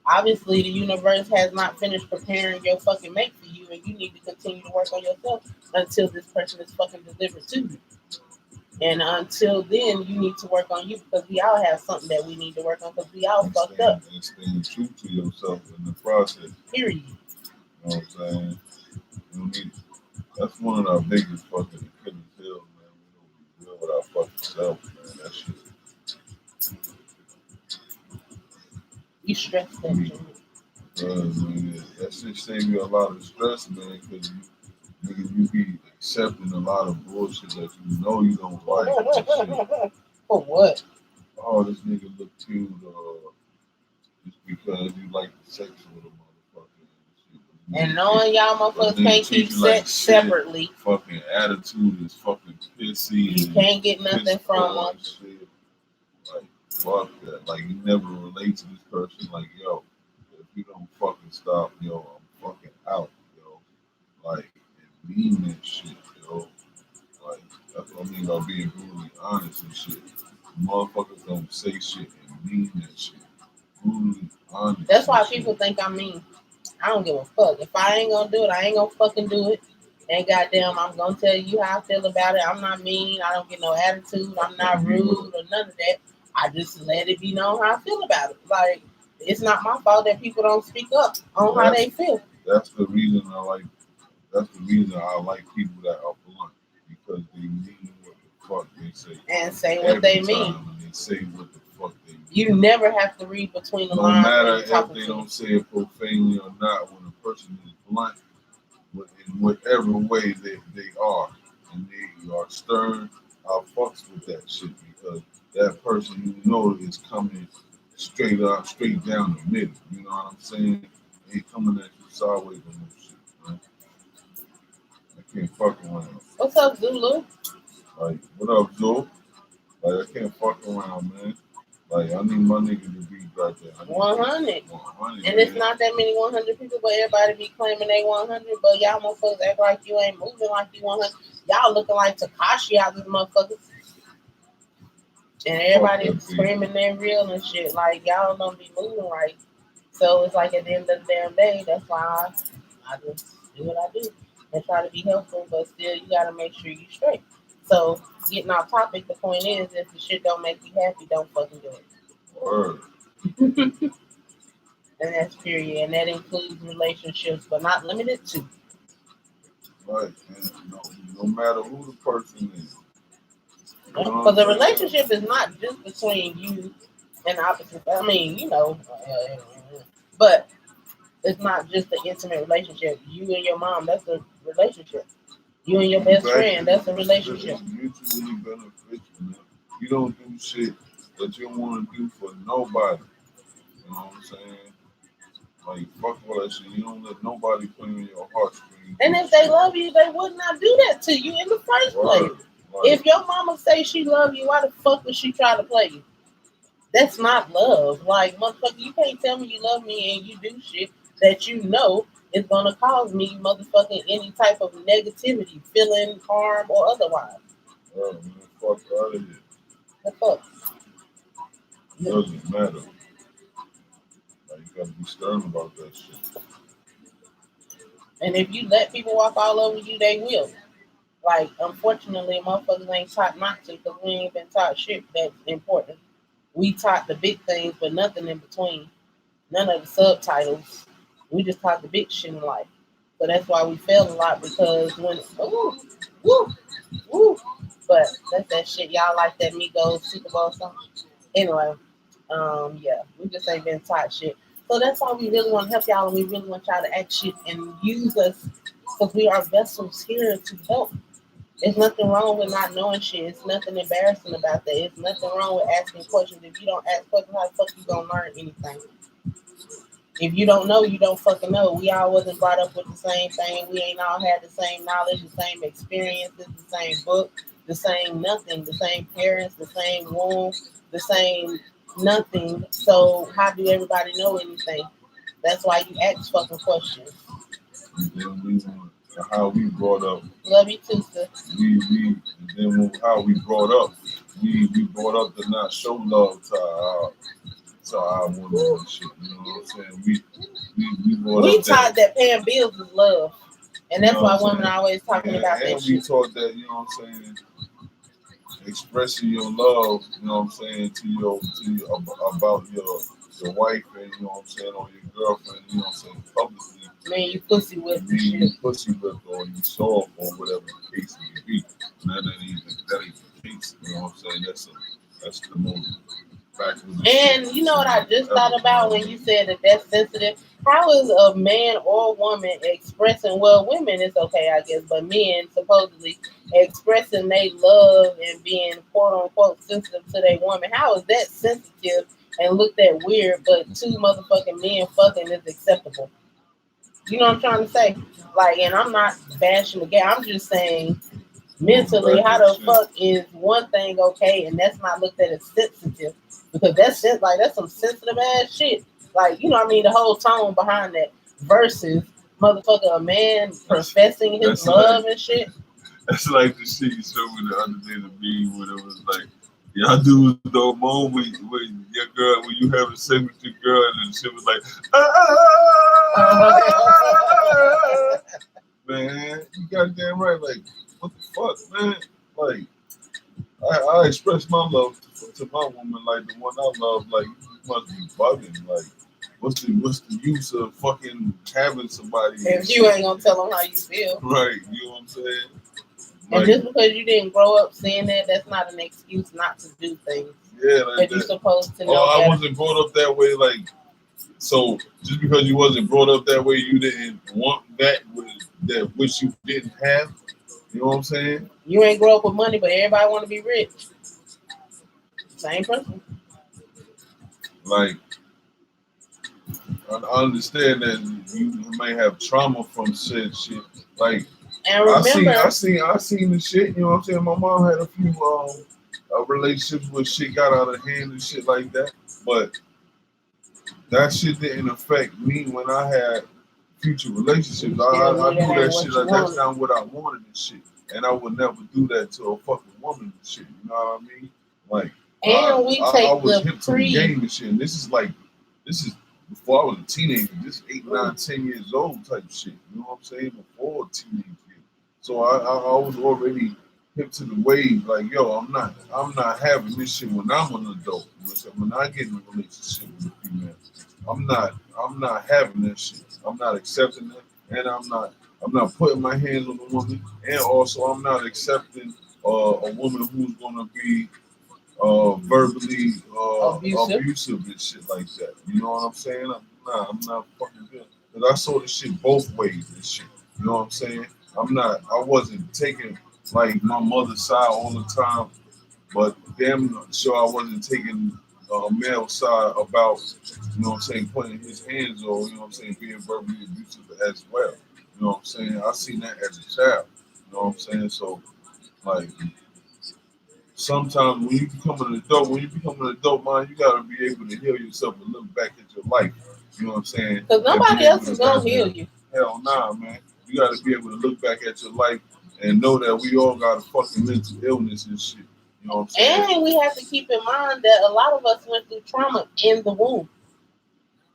Obviously, the universe has not finished preparing your fucking mate for you, and you need to continue to work on yourself until this person is fucking delivered to you. And until then, you need to work on you, because we all have something that we need to work on, because we all fucked up. And staying true to yourself in the process. Period. You know what I'm saying? You need, that's one of our biggest fucking Achilles heels, man. without fucking self, man. That shit. You stress that shit. Man, that shit save you a lot of stress, man, because you be accepting a lot of bullshit that you know you don't like. For what? Oh, this nigga look cute, just because you like the sex with a motherfucker. And knowing y'all motherfuckers can't keep sex separately. Fucking attitude is fucking pissy. You can't get nothing from them. Shit. Like, fuck that. Like, you never relate to this person. Like, yo, if you don't fucking stop, yo, I'm fucking out, yo. Like, and mean that shit, yo. Like, that's what I mean by being brutally honest and shit. Motherfuckers don't say shit and mean that shit. Brutally honest. That's why people think I'm mean. I don't give a fuck. If I ain't gonna do it, I ain't gonna fucking do it. And goddamn, I'm gonna tell you how I feel about it. I'm not mean. I don't get no attitude. I'm not rude or none of that. I just let it be known how I feel about it. Like, it's not my fault that people don't speak up on how they feel. That's the reason I like. That's the reason I like people that are blunt, because they mean what the fuck they say and say what they mean. And they say what the fuck they mean. You never have to read between the lines. No matter if they don't say it profanely or not, when a person is blunt, in whatever way they are, and they are stern, I fucks with that shit, because that person, you know, is coming straight up, straight down the middle. You know what I'm saying? They ain't coming at you sideways on no shit, man. I can't fuck around. What's up, Zulu? Like, what up, Zulu? Like, I can't fuck around, man. Like, I need my nigga to be right there. 100. And it's not that many 100 people, but everybody be claiming they 100. But y'all motherfuckers act like you ain't moving like you 100. Y'all looking like Tekashi out this motherfucker. And everybody screaming they real and shit. Like, y'all don't be moving right. So it's like at the end of the damn day, that's why I just do what I do and try to be helpful. But still, you got to make sure you straight. So, getting off topic, the point is, if the shit don't make you happy, don't fucking do it. Word. And that's period. And that includes relationships, but not limited to. Right. And no matter who the person is. Because the relationship is not just between you and the opposite. I mean, you know, but it's not just an intimate relationship. You and your mom, that's a relationship. You and your best friend, that's a relationship. It's mutually beneficial, man. You don't do shit that you want to do for nobody. You know what I'm saying? Like, fuck all that shit. You don't let nobody play in your heartstrings. And if they love you, they would not do that to you in the first place. Right. If your mama say she love you, why the fuck would she try to play you? That's not love. Like, motherfucker, you can't tell me you love me and you do shit that you know is gonna cause me motherfucking any type of negativity, feeling, harm, or otherwise. Oh, man, fuck out of here. The fuck? It doesn't matter. Like, you gotta be stern about that shit. And if you let people walk all over you, they will. Like, unfortunately, motherfuckers ain't taught not to, because we ain't been taught shit that's important. We taught the big things, but nothing in between. None of the subtitles. We just taught the big shit in life. So that's why we fail a lot, because when, but that's that shit. Y'all like that Migos Super Bowl song? Anyway, yeah, we just ain't been taught shit. So that's why we really want to help y'all, and we really want y'all to act shit and use us, because we are vessels here to help. There's nothing wrong with not knowing shit. It's nothing embarrassing about that. It's nothing wrong with asking questions. If you don't ask questions, how the fuck you gonna learn anything? If you don't know, you don't fucking know. We all wasn't brought up with the same thing. We ain't all had the same knowledge, the same experiences, the same book, the same nothing, the same parents, the same womb, the same nothing. So how do everybody know anything? That's why you ask fucking questions. And then we want how we brought up. Love you too, sis. And then how we brought up. We brought up to not show love to our women and shit. You know what I'm saying? We taught that paying bills is love, and that's why women are always talking about that shit. And we taught that, you know what I'm saying, expressing your love, you know what I'm saying, to your about your wife, and you know what I'm saying, or your girlfriend, you know what I'm saying, publicly. Man, you pussy whipped. You pussy whipped, or you soft, or whatever the case may be. That ain't the You know what I'm saying? That's the most backwards. And you know what I just thought about when you said that that's sensitive? How is a man or woman expressing, well, women is okay, I guess, but men supposedly expressing they love and being quote unquote sensitive to their woman? How is that sensitive and looked at weird, but two motherfucking men fucking is acceptable? You know what I'm trying to say? Like, and I'm not bashing the guy, I'm just saying mentally, how the fuck is one thing okay and that's not looked at as sensitive? Because that's just like that's some sensitive ass shit. Like, you know what I mean? The whole tone behind that versus motherfucker a man professing his love and shit. That's like the shit you showed me the other day to be when it was like y'all dudes don't moan when your girl when you having sex with your girl and shit was like man, you goddamn right, like what the fuck, man? Like I express my love to my woman like the one I love, like you must be bugging. Like what's the use of fucking having somebody if you ain't gonna tell them how you feel? Right, you know what I'm saying? And just because you didn't grow up seeing that, that's not an excuse not to do things. Yeah, like that you're supposed to know. Oh, I wasn't brought up that way. Like, so just because you wasn't brought up that way, you didn't want that which you didn't have. You know what I'm saying? You ain't grow up with money, but everybody want to be rich. Same person. Like, I understand that you may have trauma from said shit. Like, and remember, I seen the shit. You know what I'm saying? My mom had a few relationships where shit got out of hand and shit like that. But that shit didn't affect me when I had future relationships. I knew that shit. Like, that's not what I wanted and shit. And I would never do that to a fucking woman and shit. You know what I mean? Like, and I was hip to the game and shit. And this is before I was a teenager. This is 8, 9, 10 years old type shit. You know what I'm saying? Before a teenage kid. So I was already hip to the wave. Like, yo, I'm not having this shit when I'm an adult. When I get in a relationship with a female, I'm not having that shit. I'm not accepting that, and I'm not putting my hands on a woman, and also I'm not accepting a woman who's gonna be verbally abusive and shit like that. You know what I'm saying? I'm not fucking good. Cause I saw this shit both ways and shit. You know what I'm saying? I wasn't taking like my mother's side all the time, but damn sure I wasn't taking a male side about, you know what I'm saying, putting his hands on, you know what I'm saying, being verbally abusive as well. You know what I'm saying? I seen that as a child. You know what I'm saying? So like sometimes when you become an adult, man, you gotta be able to heal yourself and look back at your life. You know what I'm saying? Because nobody else is gonna heal you. Hell nah, man. You gotta be able to look back at your life and know that we all got a fucking mental illness and shit. You know what I'm saying? And we have to keep in mind that a lot of us went through trauma in the womb.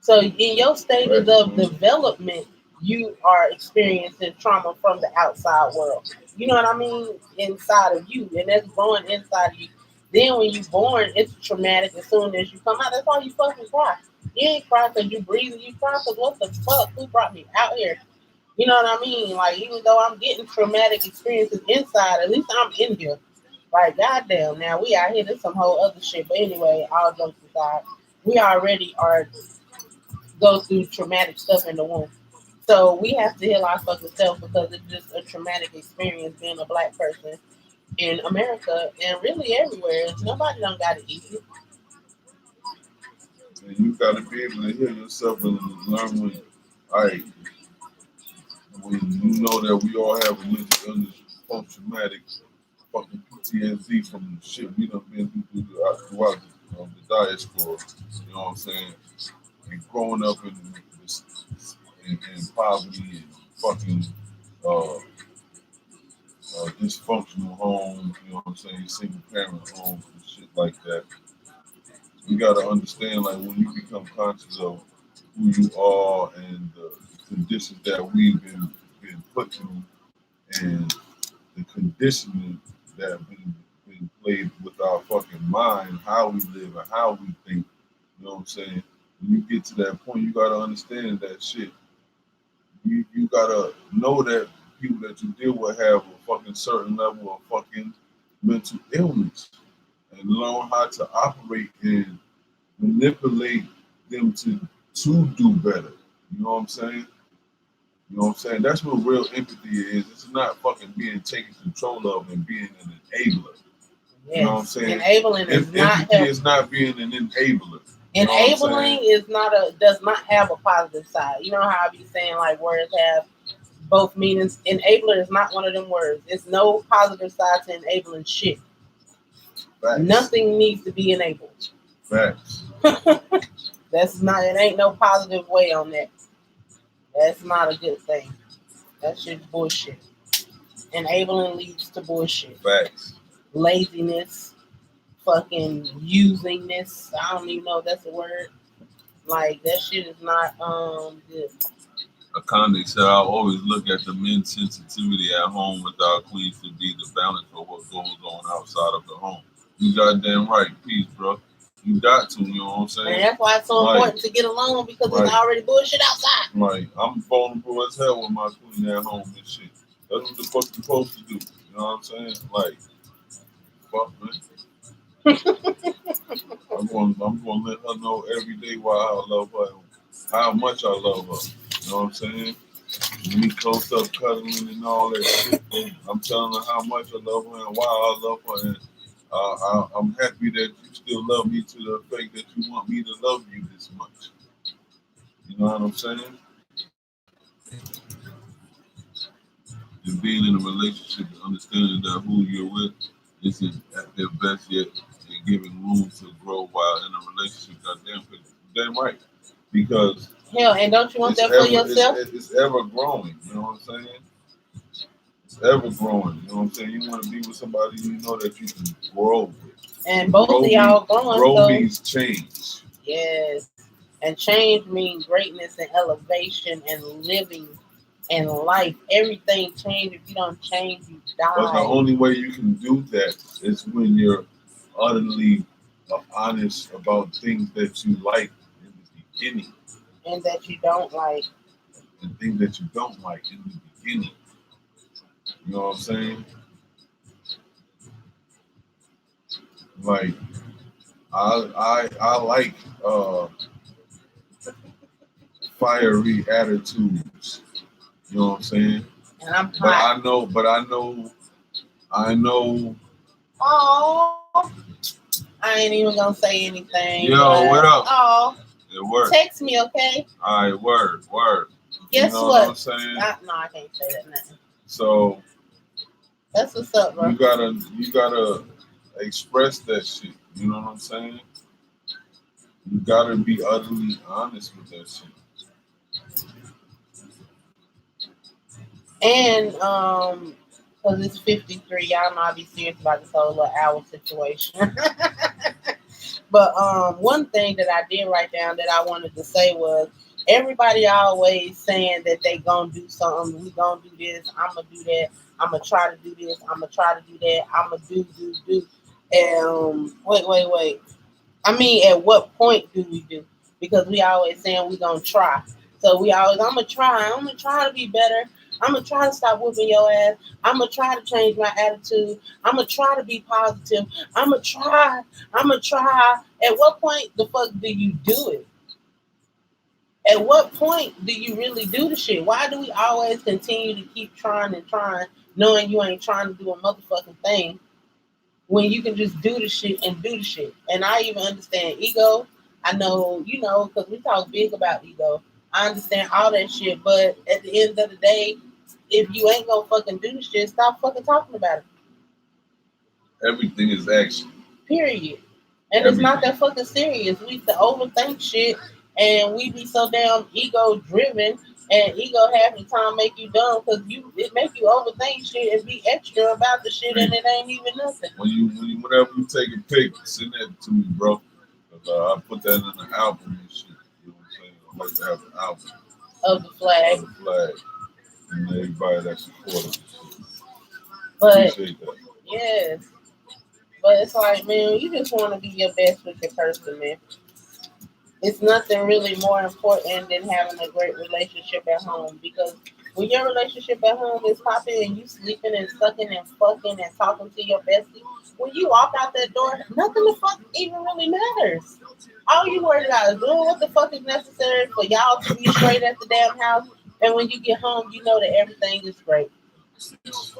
So in your stages of development, you are experiencing trauma from the outside world. You know what I mean? Inside of you, and that's growing inside of you. Then when you're born, it's traumatic as soon as you come out. That's why you fucking cry. You ain't cry because you breathing. You cry because what the fuck? Who brought me out here? You know what I mean? Like, even though I'm getting traumatic experiences inside, at least I'm in here. Like, goddamn, now we out here, there's some whole other shit. But anyway, all jokes aside, we already are go through traumatic stuff in the womb. So we have to heal our fucking self because it's just a traumatic experience being a black person in America and really everywhere. Nobody done got it easy. And you got to be able to heal yourself and learn when you know that we all have a mental illness, post-traumatic fucking PTSD from the shit we done been through throughout the diaspora. You know what I'm saying? And growing up in poverty and fucking dysfunctional homes, you know what I'm saying, single parent homes and shit like that. You gotta understand, like, when you become conscious of who you are and the conditions that we've been put through and the conditioning that been played with our fucking mind, how we live and how we think, you know what I'm saying? When you get to that point, you gotta understand that shit. You gotta know that people that you deal with have a fucking certain level of fucking mental illness and learn how to operate and manipulate them to do better. You know what I'm saying? You know what I'm saying? That's what real empathy is. It's not fucking being taken control of and being an enabler. Yes. You know what I'm saying? Enabling is not empathy is not being an enabler. Enabling is not does not have a positive side. You know how I be saying like words have both meanings. Enabler is not one of them words. It's no positive side to enabling shit. Facts. Nothing needs to be enabled. Facts. That's not. It ain't no positive way on that. That's not a good thing. That shit's bullshit. Enabling leads to bullshit. Facts. Laziness. Fucking usingness. I don't even know if that's a word. Like that shit is not good. Akande said, I always look at the men's sensitivity at home with our queens to be the balance for what goes on outside of the home. You goddamn right. Peace, bro. You got to, you know what I'm saying? And that's why it's so important to get along because it's already bullshit outside. Like, I'm vulnerable as hell with my queen at home and shit. That's what the fuck you supposed to do. You know what I'm saying? Like, fuck, man. I'm gonna let her know every day why I love her and how much I love her. You know what I'm saying? Me close up cuddling and all that shit. I'm telling her how much I love her and why I love her. And I'm happy that you still love me to the effect that you want me to love you this much. You know what I'm saying? And being in a relationship and understanding that who you're with isn't at their best yet and giving room to grow while in a relationship. Damn right. Because hell, and don't you want that for yourself? It's ever growing. You know what I'm saying? It's ever growing. You know what I'm saying? You want to be with somebody you know that you can grow with. And both of y'all growing. Grow means change. Yes. And change means greatness and elevation and living and life. Everything changes. If you don't change, you die. But the only way you can do that is when you're utterly honest about things that you like in the beginning. And that you don't like. And things that you don't like in the beginning. You know what I'm saying? Like, I like fiery attitudes. You know what I'm saying? And I'm hot. But I know. Oh, I ain't even gonna say anything. Yo, what up? Oh, it worked. Text me, okay? All right, word. Guess you know what? I'm saying? No, I can't say that now. So that's what's up, bro. You gotta express that shit. You know what I'm saying? You gotta be utterly honest with that shit. And because it's 53, y'all know I be serious about this whole little hour situation. But one thing that I did write down that I wanted to say was everybody always saying that they gonna do something. We gonna do this. I'm gonna do that. I'm gonna try to do this. I'm gonna try to do that. I'm gonna do. And wait. I mean, at what point do we do? Because we always saying we gonna try. So I'm gonna try. I'm gonna try to be better. I'm gonna try to stop whooping your ass. I'm gonna try to change my attitude. I'm gonna try to be positive. I'm gonna try. At what point the fuck do you do it? At what point do you really do the shit? Why do we always continue to keep trying, knowing you ain't trying to do a motherfucking thing when you can just do the shit and do the shit? And I even understand ego. I know, because we talk big about ego. I understand all that shit, but at the end of the day, if you ain't gonna fucking do the shit, stop fucking talking about it. Everything is action. Period. And It's not that fucking serious. We overthink shit, and we be so damn ego driven, and ego half the time make you dumb because it make you overthink shit and be extra about the shit, and it ain't even nothing. Whenever you take a pic, send that to me, bro. I put that in the album and shit. You know what I'm saying? I like to have an album of the flag. And everybody that supported it. But appreciate that. Yes. But it's like, man, you just want to be your best with your person, man. It's nothing really more important than having a great relationship at home because When your relationship at home is popping and you sleeping and sucking and fucking and talking to your bestie, when you walk out that door, nothing the fuck even really matters. All you worried about is doing what the fuck is necessary for y'all to be straight at the damn house. And when you get home, you know that everything is great.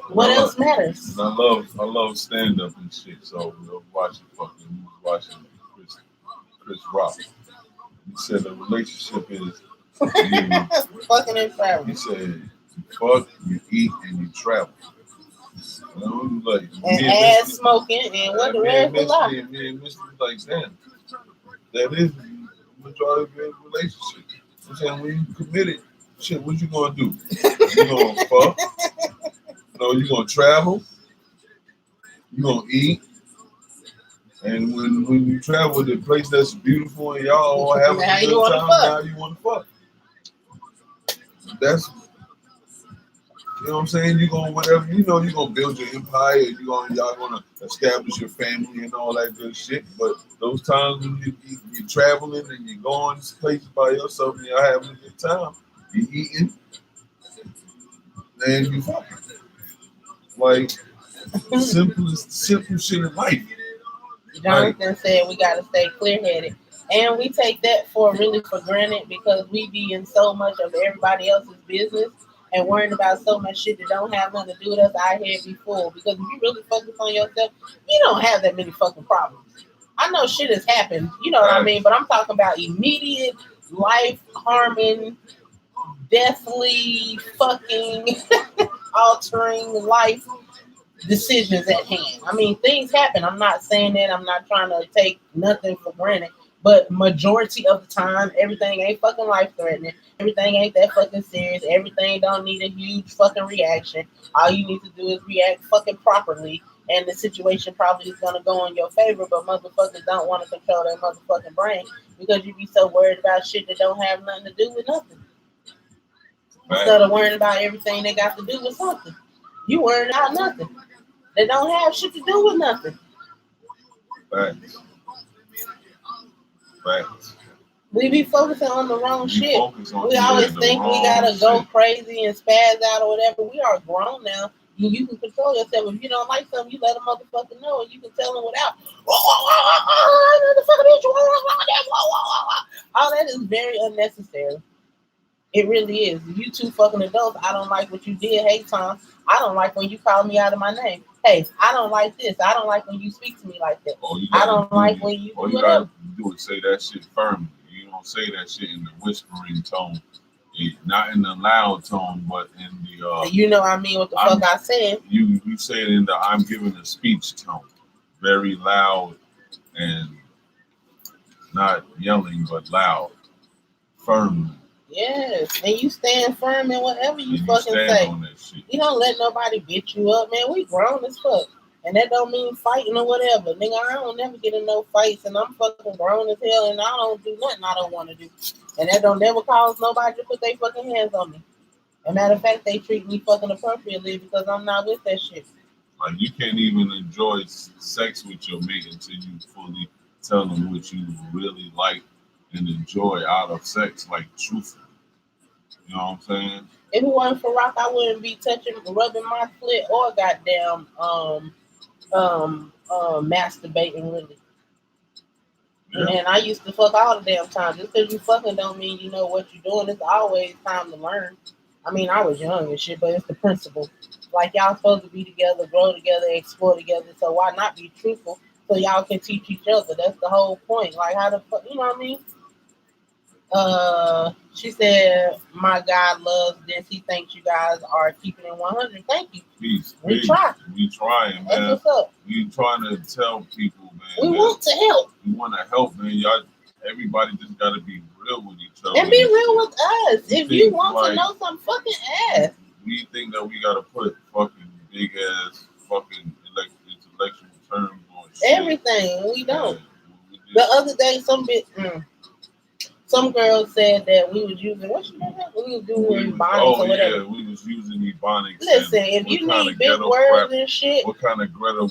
What else matters? I love stand up and shit. So we was watching Chris Rock. He said the relationship is you fucking and traveling. He said you fuck, you eat, and you travel. You know, like and ass smoking and what the rest of life. Me and Mr. like, damn, that is the majority of your relationship. I'm saying when you committed, shit, what you gonna do? You gonna fuck? No, you gonna travel? You gonna eat? And when you travel to a place that's beautiful and y'all all have a good time, now you wanna fuck. That's, you know what I'm saying? You're gonna whatever, you're gonna build your empire, y'all gonna establish your family and all that good shit. But those times when you're traveling and you're going places by yourself and you're having a good time, you're eating and you fucking. Like simple shit in life. Jonathan said we gotta stay clear headed. And we take that for granted because we be in so much of everybody else's business and worrying about so much shit that don't have nothing to do with us. Our head be full because if you really focus on yourself, you don't have that many fucking problems. I know shit has happened, you know what I mean, but I'm talking about immediate life harming, deathly fucking altering life decisions at hand. I mean, things happen. I'm not saying that. I'm not trying to take nothing for granted. But majority of the time, everything ain't fucking life-threatening. Everything ain't that fucking serious. Everything don't need a huge fucking reaction. All you need to do is react fucking properly, and the situation probably is going to go in your favor, but motherfuckers don't want to control their motherfucking brain because you be so worried about shit that don't have nothing to do with nothing. Right. Instead of worrying about everything they got to do with something. You worrying about nothing. They don't have shit to do with nothing. Right. Right. We be focusing on the wrong shit. We always think we gotta go crazy and spaz out or whatever. We are grown now. You can control yourself. If you don't like something, you let a motherfucker know, and you can tell them without. All that is very unnecessary. It really is. You two fucking adults. I don't like what you did. Hey, Tom. I don't like when you call me out of my name. Hey, I don't like this. I don't like when you speak to me like that. I don't like when you. All you gotta do is say that shit firmly. You don't say that shit in the whispering tone, not in the loud tone, but in the. You know, I mean, what the fuck I said. You say it in the I'm giving a speech tone, very loud and not yelling, but loud, firmly. Yes, and you stand firm in whatever you fucking say. You don't let nobody beat you up, man. We grown as fuck. And that don't mean fighting or whatever. Nigga, I don't never get in no fights, and I'm fucking grown as hell, and I don't do nothing I don't want to do. And that don't never cause nobody to put their fucking hands on me. As a matter of fact, they treat me fucking appropriately because I'm not with that shit. Like, you can't even enjoy sex with your mate until you fully tell them what you really like and enjoy out of sex, like truthfully. You know what I'm saying? If it wasn't for Rock, I wouldn't be rubbing my clit or goddamn masturbating really. Yeah. And I used to fuck all the damn time. Just because you fucking don't mean you know what you're doing. It's always time to learn. I mean, I was young and shit, but it's the principle. Like, y'all supposed to be together, grow together, explore together. So why not be truthful so y'all can teach each other? That's the whole point. Like, how the fuck, you know what I mean? She said, my God loves this. He thinks you guys are keeping it 100. Thank you. Peace. We trying, man. That's what's up. We trying to tell people, man. We want to help. We want to help, man. Y'all, everybody just got to be real with each other. And be real with us. If you want to know some fucking ass. We think that we got to put fucking big ass fucking intellectual terms on shit. Everything. We don't. The other day, some girls said that we was using, what you know, we was doing Ebonics or whatever. Yeah, we was using Ebonics. Listen, if you need big words and shit. What kind of ghetto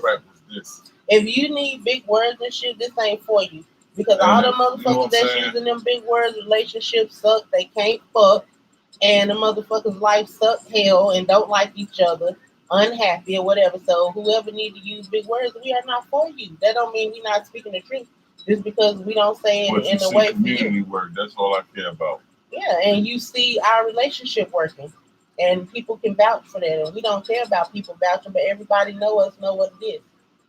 crap was this? If you need big words and shit, this ain't for you. Because all the motherfuckers that's using them big words, relationships suck, they can't fuck. and the motherfuckers' life suck hell and don't like each other, unhappy or whatever. So whoever need to use big words, we are not for you. That don't mean we're not speaking the truth. Just because we don't say it in a way for you. Community work, that's all I care about. Yeah, and you see our relationship working. And people can vouch for that. And we don't care about people vouching, but everybody know us, know what it is.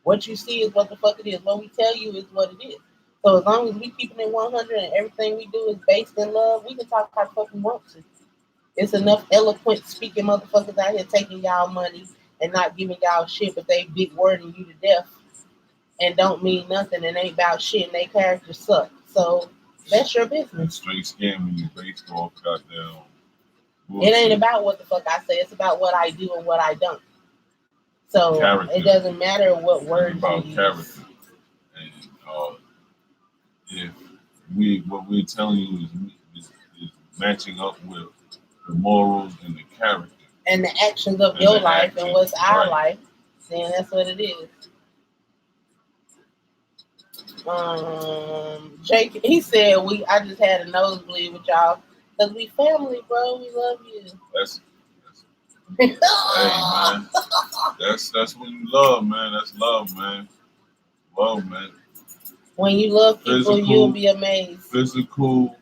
What you see is what the fuck it is. What we tell you is what it is. So as long as we keeping it 100 and everything we do is based in love, we can talk how the fuck we want to. It's enough eloquent speaking motherfuckers out here taking y'all money and not giving y'all shit, but they big wording you to death and don't mean nothing and ain't about shit and they characters suck. So that's your business. Straight scamming you based off goddamn bullshit. It ain't about what the fuck I say. It's about what I do and what I don't. So character. It doesn't matter what words you use. Character. And if what we're telling you is matching up with the morals and the character and the actions of your life and what's our life, then that's what it is. Jake, he said I just had a nosebleed with y'all because we family, bro. We love you. That's hey man. That's when you love, man. That's love, man. Love, man. When you love people, you'll be amazed. Physical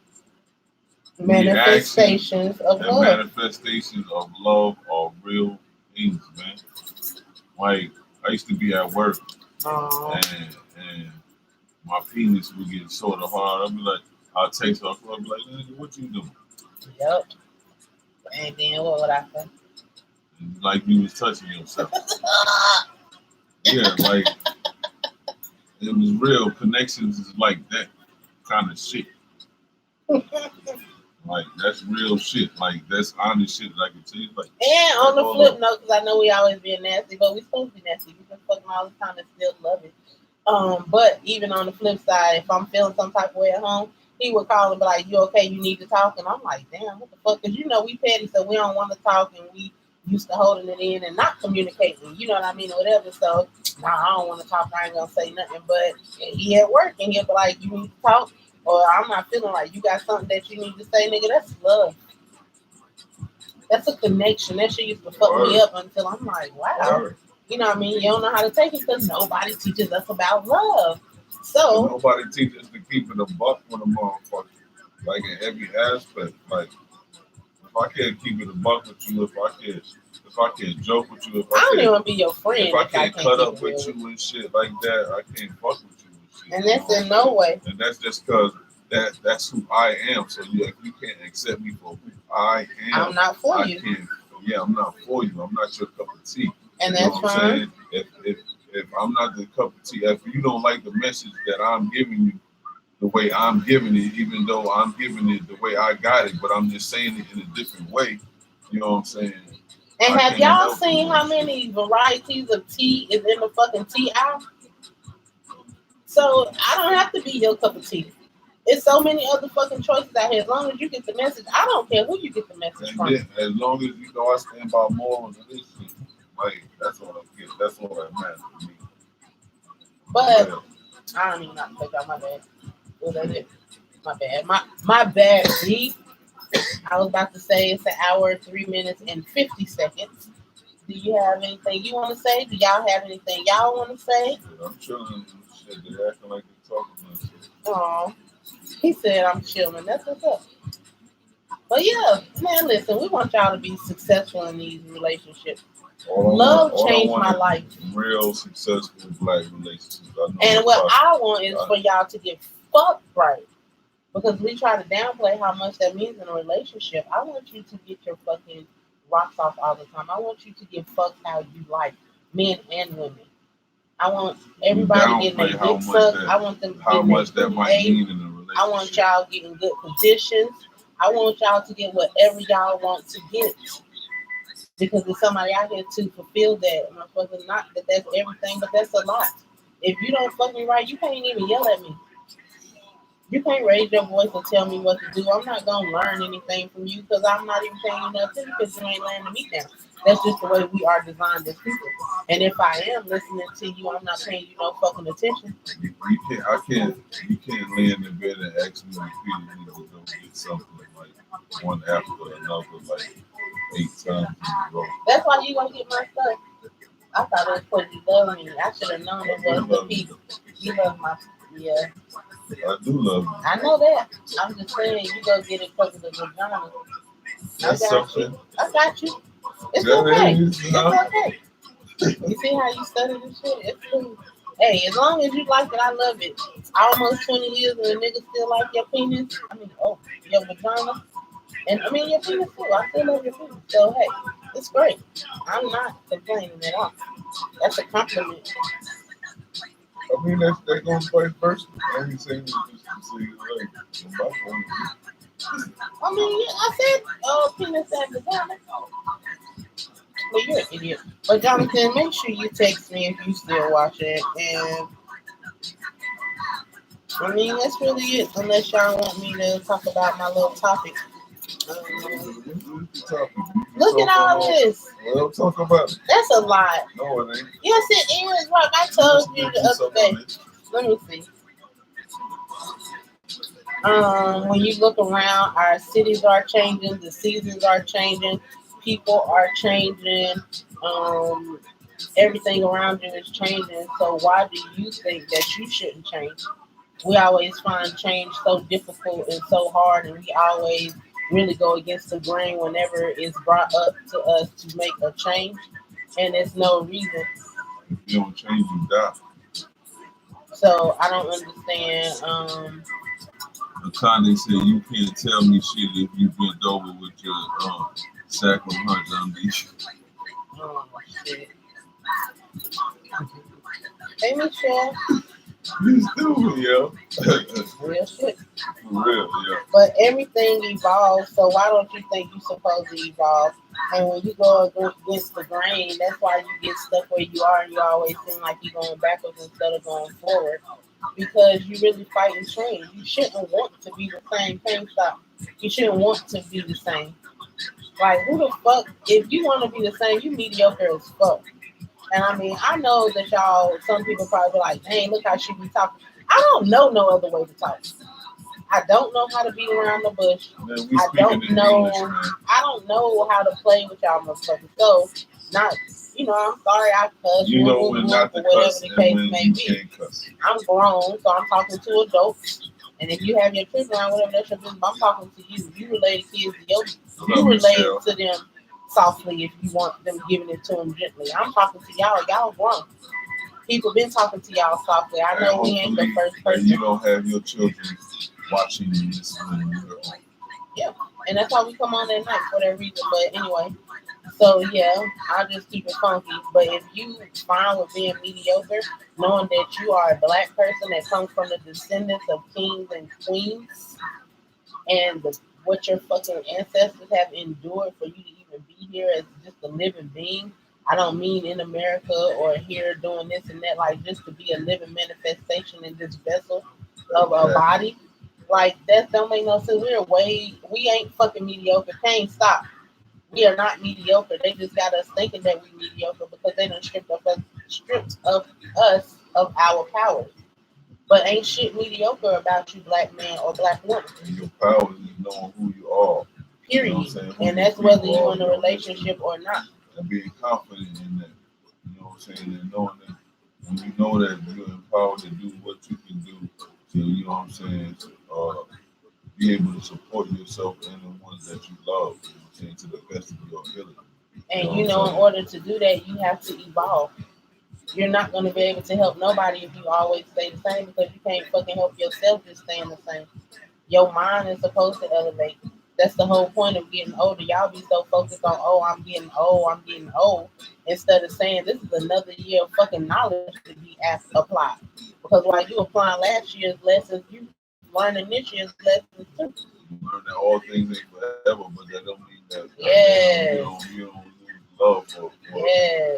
manifestations of love. Manifestations of love are real things, man. Like I used to be at work and my penis would get sort of hard. I'd be like, I'll taste off. I'd be like, nigga, what you doing? Yep. And then what would I say? Like you was touching yourself. Yeah, like it was real. Connections is like that kind of shit. Like that's real shit. Like that's honest shit that I can tell you. Like, and on the flip note, because I know we always being nasty, but we supposed to be nasty. We can fuck them all the time and still love it. But even on the flip side, if I'm feeling some type of way at home, he would call and be like, "You okay? You need to talk." And I'm like, "Damn, what the fuck?" Because we petty, so we don't want to talk, and we used to holding it in and not communicating. You know what I mean, or whatever. So I don't want to talk. I ain't gonna say nothing. But he at work, and he'll be like, "You need to talk," or I'm not feeling like you got something that you need to say, nigga. That's love. That's a connection. That shit used to fuck me up until I'm like, wow. You know what I mean? You don't know how to take it because nobody teaches us about love. So nobody teaches us to keep it a buck with a motherfucker. Like in every aspect. Like if I can't keep it a buck with you, if I can't joke with you, I don't even be your friend. If I can't cut up with you and shit like that, I can't fuck with you and shit. And that's in no way. And that's just because that's who I am. So if you can't accept me for who I am, I'm not for you. I'm not for you. I'm not your cup of tea. And that's fine. If I'm not the cup of tea, if you don't like the message that I'm giving you the way I'm giving it, even though I'm giving it the way I got it, but I'm just saying it in a different way, you know what I'm saying? And have y'all seen how many varieties of tea is in the fucking tea aisle? So I don't have to be your cup of tea. It's so many other fucking choices out here. As long as you get the message, I don't care who you get the message from. Yeah, as long as you know I stand by morals and this shit. Like that's what I get. That's what that matters to me. But I don't even know how to take out my bad. Was that it? My bad. My bad, B. I was about to say it's an hour, 3 minutes, and 50 seconds. Do you have anything you want to say? Do y'all have anything y'all want to say? I'm chilling. Shit, they're acting like they're talking about shit. Oh, he said I'm chilling. That's what's up. But yeah, man, listen, we want y'all to be successful in these relationships. Love changed my life. Real successful black relationships. And what I want is for y'all to get fucked right. Because we try to downplay how much that means in a relationship. I want you to get your fucking rocks off all the time. I want you to get fucked how you like, men and women. I want everybody getting their dick sucked. I want them how much that might mean in a relationship. I want y'all getting good positions. I want y'all to get whatever y'all want to get. Because there's somebody out here to fulfill that. Motherfucker, not that that's everything, but that's a lot. If you don't fuck me right, you can't even yell at me. You can't raise your voice and tell me what to do. I'm not going to learn anything from you because I'm not even paying enough attention because you ain't laying me down. That's just the way we are designed as people. And if I am listening to you, I'm not paying you no fucking attention. You can't lay in the bed and ask me repeatedly to go get something. Like, one after another, like 8 times in a row. That's why you gonna get my stuff. I thought it was because you love me. I should have known it was the people. You love my, yeah. I do love you. I know that. I'm just saying you go get it because of the vagina. That's something. I got you. It's That okay. is, It's okay. You see how you study this shit? It's cool. Hey, as long as you like it, I love it. It's almost 20 years and a nigga still like your penis. I mean, your vagina. And I mean, your penis too. I still love your penis. So, hey, it's great. I'm not complaining at all. That's a compliment. I mean, that goes vice versa. I ain't saying just to say like, from my point of view. I mean, yeah, I said penis and vagina. Well, you're an idiot. But Jonathan, make sure you text me if you still watch it. And I mean, that's really it. Unless y'all want me to talk about my little topic. Look at all this. Well, talk about it. That's a lot. No, it ain't. Yes, it is. Like I told you the other day. Let me see. When you look around, our cities are changing, the seasons are changing, people are changing, everything around you is changing. So why do you think that you shouldn't change? We always find change so difficult and so hard, and we always really go against the grain whenever it's brought up to us to make a change, and there's no reason. If you don't change, you die. So I don't understand. The time they say you can't tell me shit if you bent over with your sack of hunch underneath you. Oh shit. Hey Michelle. You stupid, yo. Real shit. For real, yeah. But everything evolves, so why don't you think you're supposed to evolve? And when you go against the grain, that's why you get stuck where you are, and you always seem like you're going backwards instead of going forward. Because you really fight and change. You shouldn't want to be the same thing. Stop. You shouldn't want to be the same. Like who the fuck? If you want to be the same, you mediocre as fuck. And I mean, I know that y'all. Some people probably be like, "Dang, look how she be talking." I don't know no other way to talk. I don't know how to beat around the bush. Man, I don't know. English, I don't know how to play with y'all motherfuckers. So, not. I'm sorry I cuss. you know when not to whatever cuss the and case when may you be. can't cuss. I'm grown, so I'm talking to adults. And if you have your children around, whatever that's your business, I'm talking to you. You relate to kids to you relate to them softly if you want them giving it to them gently. I'm talking to y'all. Y'all grown. People been talking to y'all softly. I know we ain't the first person. And you don't have your children watching you listening when you're home. Yeah, and that's why we come on at night for that reason. But anyway, so yeah, I'll just keep it funky. But if you fine with being mediocre, knowing that you are a black person that comes from the descendants of kings and queens, and what your fucking ancestors have endured for you to even be here as just a living being. I don't mean in America or here doing this and that, like just to be a living manifestation in this vessel of a body. Like that don't make no sense. We ain't fucking mediocre. Can't stop. We are not mediocre. They just got us thinking that we mediocre because they done stripped of us of our powers. But ain't shit mediocre about you, black man or black woman. And your power is knowing who you are. Period. You know and that's whether you're in a relationship or not. And being confident in that. You know what I'm saying? And knowing that when you know that you're empowered to do what you can do to, you know what I'm saying, be able to support yourself and the ones that you love, you know what I'm saying, to the best of your ability. And in order to do that, you have to evolve. You're not going to be able to help nobody if you always stay the same because you can't fucking help yourself just staying the same. Your mind is supposed to elevate. That's the whole point of getting older. Y'all be so focused on, I'm getting old, instead of saying this is another year of fucking knowledge to be applied. Because while you applying last year's lessons, you learning this year's lessons too. You learn that all things ain't forever, but that don't mean that you don't lose love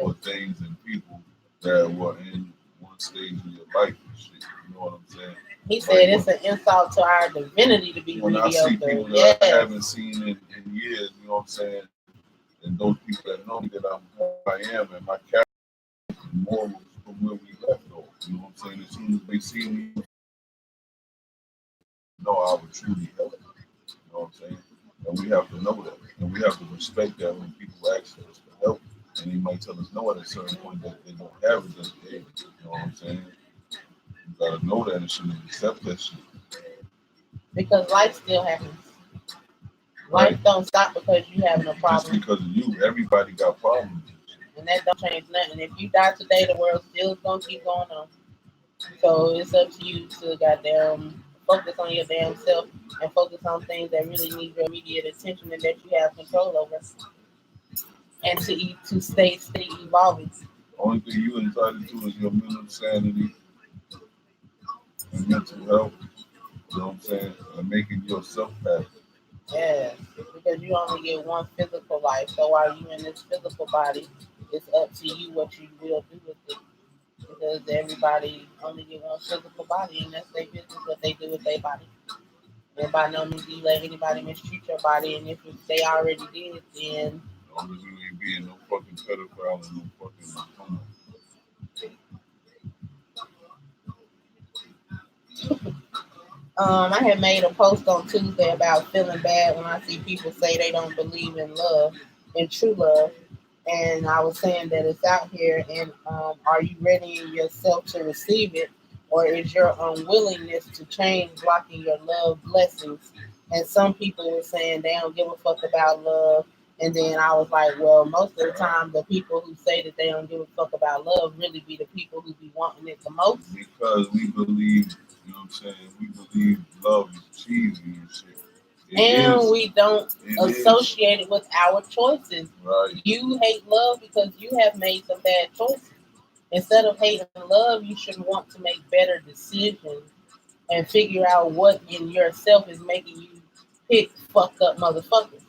for things and people that were in one stage of your life and shit. You know what I'm saying? He said it's an insult to our divinity to be when mediocre. I see people that I haven't seen in years, you know what I'm saying? And those people that know me that I'm who I am and my character is more from where we left off. You know what I'm saying? As soon as they see me, I would truly help them. You know what I'm saying? And And we have to know that. And we have to respect that when people ask us for help. And they might tell us no at a certain point that they don't have it. That they, you know what I'm saying? You gotta know that and shouldn't accept that shit. Because life still happens. Life don't stop because you having a problem. Just because of you, everybody got problems. And that don't change nothing. If you die today, the world still gonna keep going on. So it's up to you to goddamn focus on your damn self and focus on things that really need your immediate attention and that you have control over. And to stay steady evolving. Only thing you entitled to is your mental sanity and mental health. You know what I'm saying? And making yourself happy. Yes, because you only get one physical life. So while you in this physical body, it's up to you what you will do with it. Because everybody only get one physical body, and that's their business what they do with their body. And by no means do you let anybody mistreat your body. And if they already did, then as long as you ain't being no fucking pedophile and no fucking homo. I had made a post on Tuesday about feeling bad when I see people say they don't believe in love, in true love. And I was saying that it's out here, and are you readying yourself to receive it, or is your unwillingness to change blocking your love blessings? And some people were saying they don't give a fuck about love. And then I was like, well, most of the time, the people who say that they don't give a fuck about love really be the people who be wanting it the most. Because we believe, you know what I'm saying, we believe love is cheesy and shit. We don't associate it with our choices. Right. You hate love because you have made some bad choices. Instead of hating love, you should want to make better decisions and figure out what in yourself is making you pick fucked up motherfuckers.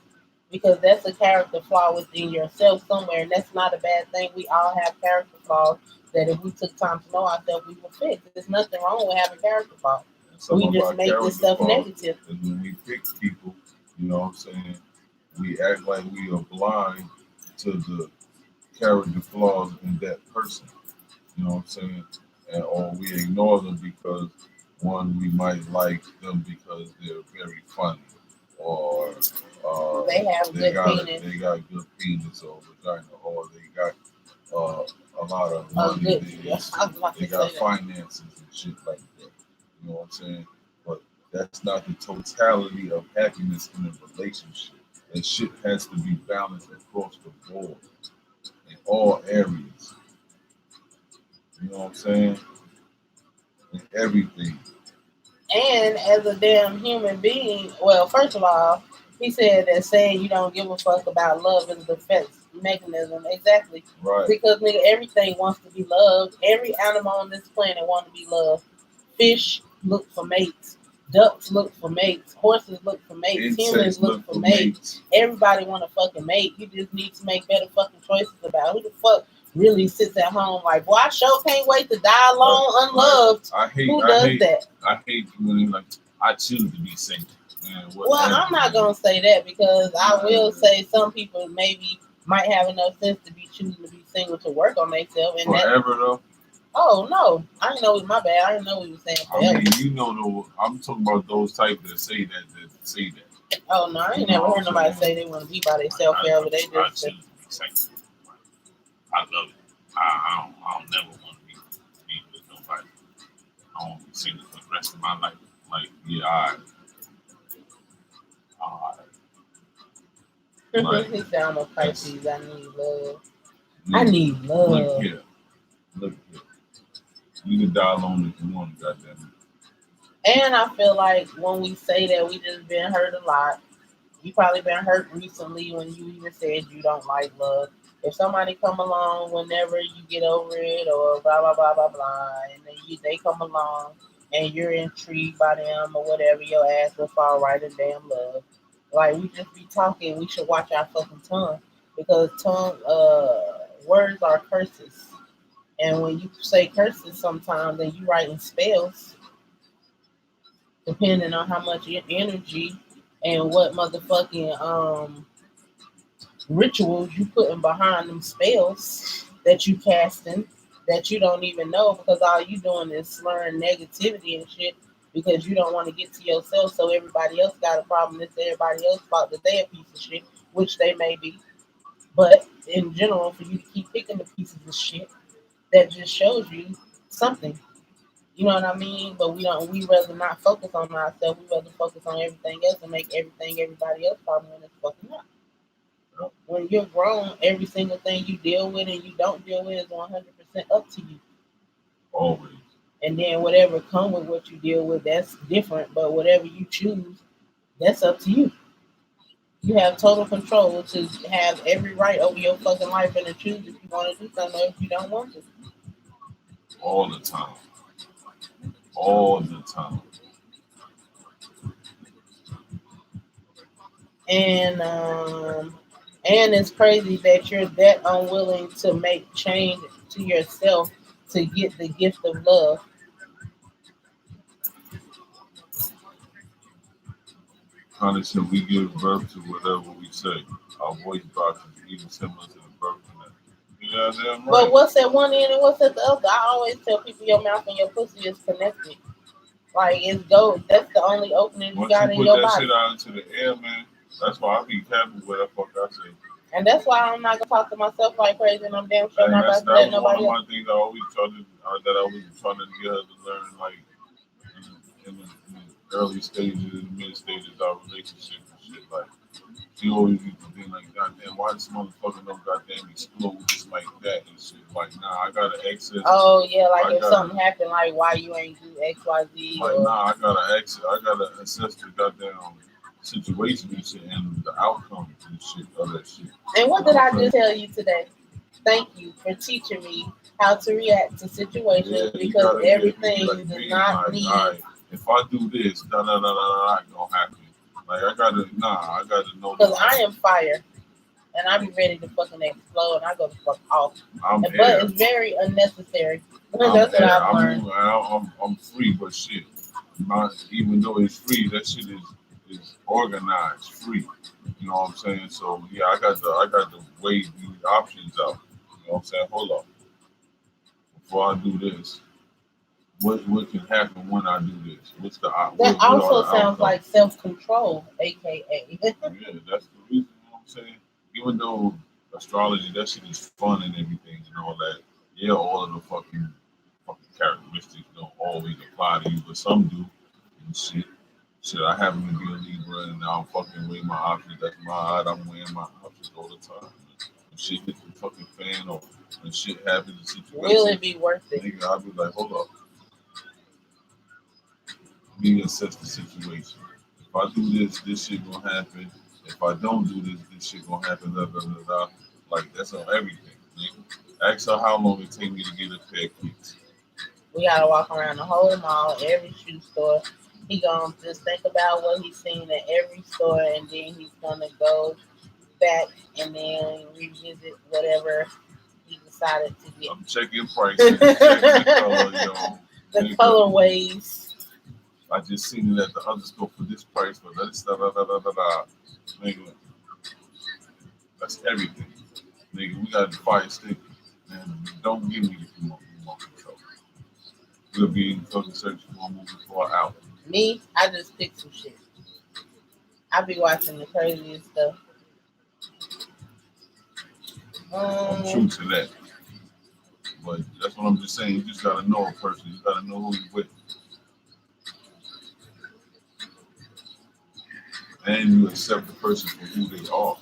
Because that's a character flaw within yourself somewhere, and that's not a bad thing. We all have character flaws that if we took time to know ourselves, we would fix. There's nothing wrong with having character flaws. We just make this stuff negative. And when we pick people, you know what I'm saying, we act like we are blind to the character flaws in that person. You know what I'm saying? Or we ignore them because, one, we might like them because they're very funny. Or they have good penis. They got good penis or vagina. Or they got a lot of money. They got finances and shit like that. You know what I'm saying? But that's not the totality of happiness in a relationship. That shit has to be balanced across the board in all areas. You know what I'm saying? In everything. And as a damn human being, well, first of all, he said that saying you don't give a fuck about love is a defense mechanism. Exactly. Right. Because nigga, everything wants to be loved. Every animal on this planet wants to be loved. Fish look for mates. Ducks look for mates. Horses look for mates. Humans look for mates. Everybody want a fucking mate. You just need to make better fucking choices about who the fuck really sits at home like, well, I sure can't wait to die alone, unloved. Who does that? I hate when like I choose to be single. Man, well, I'm not gonna say that because I will say some people maybe might have enough sense to be choosing to be single to work on themselves. Forever though. Oh no, I didn't know it was my bad. I didn't know he was saying forever. I mean, you know, I'm talking about those type that say that. Oh no, I ain't never heard nobody say they want to be by themselves forever. They just. I choose to be single. I love it. I don't never want to be with nobody. I want to be single for the rest of my life. Like, yeah, Like, he sound like Pisces. I need love. I need love. Look here. You can die alone if you want, goddamn it. And I feel like when we say that, we just been hurt a lot. You probably been hurt recently when you even said you don't like love. If somebody come along whenever you get over it or blah, blah, blah, blah, blah, and then they come along and you're intrigued by them or whatever, your ass will fall right in damn love. Like, we just be talking, we should watch our fucking tongue because words are curses. And when you say curses sometimes, then you writing spells depending on how much energy and what motherfucking rituals you putting behind them spells that you casting that you don't even know because all you doing is slurring negativity and shit because you don't want to get to yourself. So everybody else got a problem. It's everybody else's fault that they a piece of shit, which they may be. But in general, for you to keep picking the pieces of shit, that just shows you something. You know what I mean? But we don't. We rather not focus on ourselves. We rather focus on everything else and make everything everybody else problem when it's fucking not. When you're grown, every single thing you deal with and you don't deal with is 100% up to you. Always. And then whatever come with what you deal with, that's different. But whatever you choose, that's up to you. You have total control to have every right over your fucking life and to choose if you want to do something or if you don't want to. All the time. All the time. And it's crazy that you're that unwilling to make change to yourself to get the gift of love. Honestly, we give birth to whatever we say. Our voice box is even similar to the birth canal. You know what I'm right? But what's at one end and what's at the other? I always tell people your mouth and your pussy is connected. Like it's gold. That's the only opening you got in your body. Once you put that shit out into the air, man, that's why I be careful with the fuck I say. And that's why I'm not gonna talk to myself like crazy, and I'm damn sure not gonna let nobody else. One of my things I always trying to get her to learn, like in the early stages, in the mid stages of our relationship and shit. Like she always used to be like, "Goddamn, why this motherfucker don't goddamn explode just like that and shit?" Like, nah, I gotta access. Oh yeah, like if something happened, like why you ain't do X, Y, Z. Like, nah, I gotta access. I gotta assess the goddamn situation and shit and the outcome and shit of that shit. And what did I just tell you today? Thank you for teaching me how to react to situations because everything does not need. Right, if I do this, gonna happen. Like I gotta know. Because I am fire, and I be ready to fucking explode, and I go the fuck off. But it's very unnecessary. That's what I've learned. I'm free, but shit, even though it's free, that shit is organized, free. You know what I'm saying? So yeah, I got to weigh these options out. You know what I'm saying? Hold up. Before I do this, what can happen when I do this? What's the that also sounds like self-control, aka. Yeah, that's the reason. You know what I'm saying? Even though astrology, that shit is fun and everything and all that. Yeah, all of the fucking characteristics don't always apply to you, but some do. And shit. Shit, I happen to be a Libra and I'm fucking weighing my options. That's my odd. I'm weighing my options all the time. When shit hits the fucking fan or when shit happens in situations. Will it be worth it? Nigga, I'll be like, hold up. Let me assess the situation. If I do this shit gonna happen. If I don't do this shit gonna happen. Blah, blah, blah, blah. Like, that's on everything. Nigga. Ask her how long it take me to get a pair of cleats. We gotta walk around the whole mall, every shoe store. He gonna just think about what he's seen at every store, and then he's gonna go back and then revisit whatever he decided to get. I'm checking prices, checking the color, yo. The colorways. I just seen it at the other store for this price, but that's nigga. That's everything, nigga. We got the fire stick, and don't give me the more control. We'll be in fucking search for a movie for an hour. Me, I just pick some shit. I be watching the craziest stuff. I'm true to that. But that's what I'm just saying. You just gotta know a person. You gotta know who you're with. And you accept the person for who they are.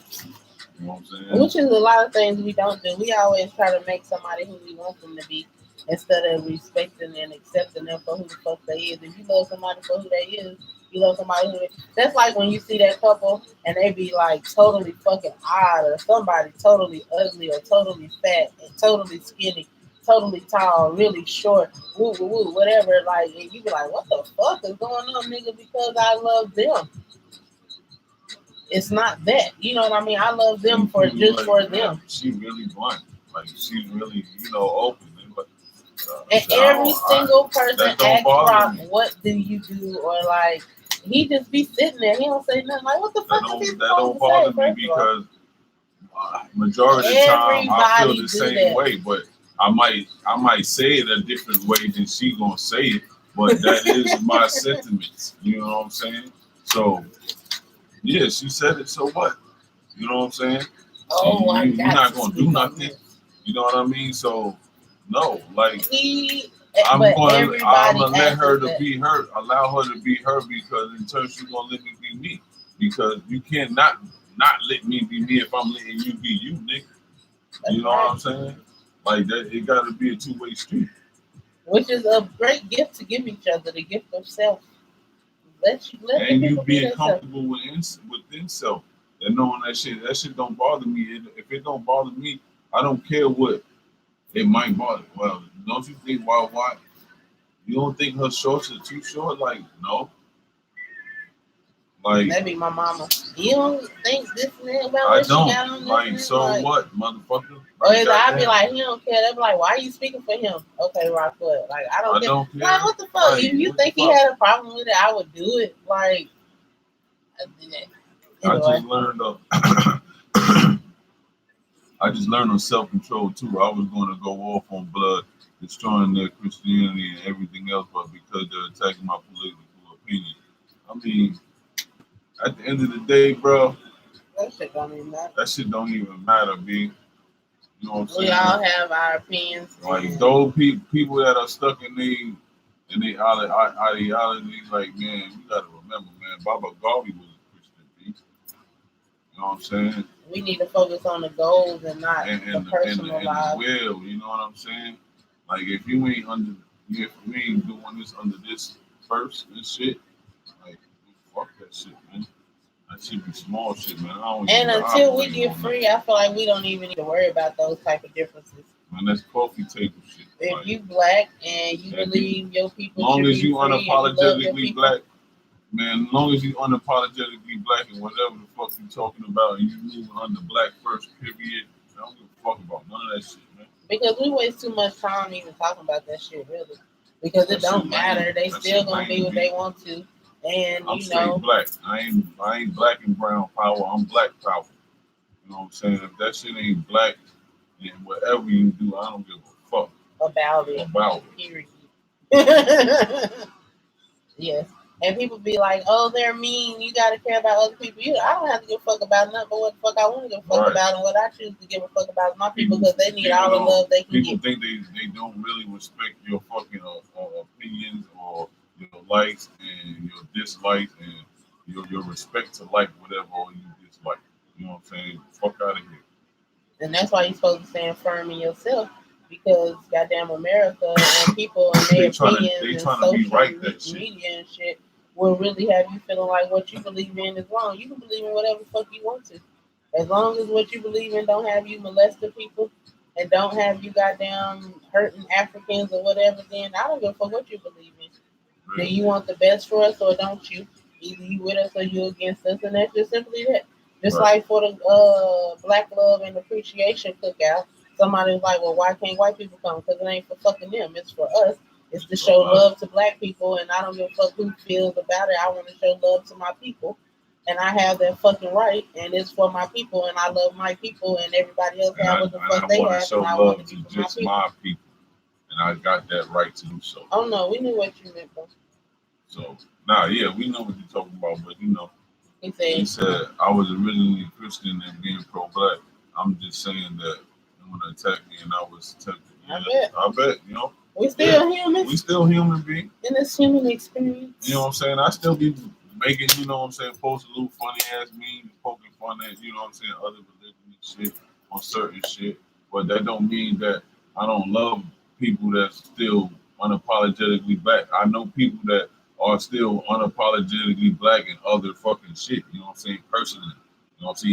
You know what I'm saying? Which is a lot of things we don't do. We always try to make somebody who we want them to be instead of respecting and accepting them for who the fuck they is. If you love somebody for who they is, you love somebody who that's like when you see that couple and they be like totally fucking odd or somebody totally ugly or totally fat and totally skinny, totally tall, really short, woo woo woo, whatever, like, and you be like, what the fuck is going on, nigga? Because I love them. It's not that. You know what I mean? I love them for just like, for them. She really blunt. Like she's really, open. And every single person asks Rock, what do you do? Or like, he just be sitting there. He don't say nothing. Like, what the fuck is he supposed to say? That don't bother me because majority of the time I feel the same way. But I might say it a different way than she gonna say it. But that is my sentiments. You know what I'm saying? So yeah, she said it. So what? You know what I'm saying? Oh, you're not gonna do nothing. You know what I mean? So no, like I'm gonna let her to be her, allow her to be her, because in turn she's gonna let me be me. Because you can't not let me be me if I'm letting you be you, nigga. You know what I'm saying? Like that, it gotta be a two-way street. Which is a great gift to give each other, the gift of self. Let and you being comfortable within self. And knowing that shit don't bother me. If it don't bother me, I don't care what it might bother. Well, don't you think why? You don't think her shorts are too short? Like, no. Like, maybe my mama. You don't think this and that about I what don't. She got on this? Like, so like, what, motherfucker? Or is I be like, he don't care. They be like, why are you speaking for him? Okay, Rock foot. Like, I don't care. Like, what the fuck? Like, if you think he had a problem with it, I would do it. Like, anyway. I just learned I just learned on self-control too. I was going to go off on blood, destroying their Christianity and everything else, but because they're attacking my political opinion. I mean, at the end of the day, bro, that shit don't even matter. That shit don't even matter, B. You know what I'm saying? We all have our opinions. Like those people that are stuck in their ideology, like, man, you gotta remember, man, Baba Garvey was a Christian, B. You know what I'm saying? We need to focus on the goals and not the personal lives. The will, you know what I'm saying? Like if you ain't doing this under this first and shit, like fuck that shit, man. That should be small shit, man. And until we get free, I feel like we don't even need to worry about those type of differences. Man, that's coffee table shit. If like, you black and you believe your people, as long as you unapologetically black, man, as long as you unapologetically black and whatever the fuck you talking about, and you move under black first, period, I don't give a fuck about none of that shit, man. Because we waste too much time even talking about that shit, really. Because it don't matter. They still gonna be what they want to. And I'm straight black. I ain't black and brown power. I'm black power. You know what I'm saying? If that shit ain't black, and whatever you do, I don't give a fuck about it. Period. Yes. And people be like, "Oh, they're mean. You gotta care about other people." I don't have to give a fuck about nothing but what the fuck I want to give a fuck about, and what I choose to give a fuck about is my people, because they need all the love they can get. People think they don't really respect your fucking opinions or your likes and your dislikes and your respect to like whatever or you dislike. You know what I'm saying? Fuck out of here. And that's why you're supposed to stay firm in yourself, because goddamn America and people and their opinions and social media and shit will really have you feeling like what you believe in is wrong. You can believe in whatever the fuck you want to. As long as what you believe in don't have you molesting people and don't have you goddamn hurting Africans or whatever, then I don't give a fuck what you believe in. Do you want the best for us or don't you? Either you with us or you against us, and that's just simply that. Just like for the Black Love and Appreciation Cookout, somebody was like, well, why can't white people come? Because it ain't for fucking them. It's for us. It's to show love to black people, and I don't give a fuck who feels about it. I want to show love to my people, and I have that fucking right, and it's for my people, and I love my people, and everybody else have what the fuck they have, and I want to be for just my people. And I got that right to do so. Oh, no, we knew what you meant, bro. So, yeah, we know what you're talking about, but you know. He said, I was originally Christian and being pro-black. I'm just saying that they want to attack me and I was tempted. Yeah, I bet, you know. We still human. We still human beings. In this human experience. You know what I'm saying? I still be making, you know what I'm saying, post a little funny ass memes, poking fun at, you know what I'm saying, other religions and shit on certain shit. But that don't mean that I don't love people that's still unapologetically black. I know people that are still unapologetically black and other fucking shit, you know what I'm saying, personally. You know what I'm saying?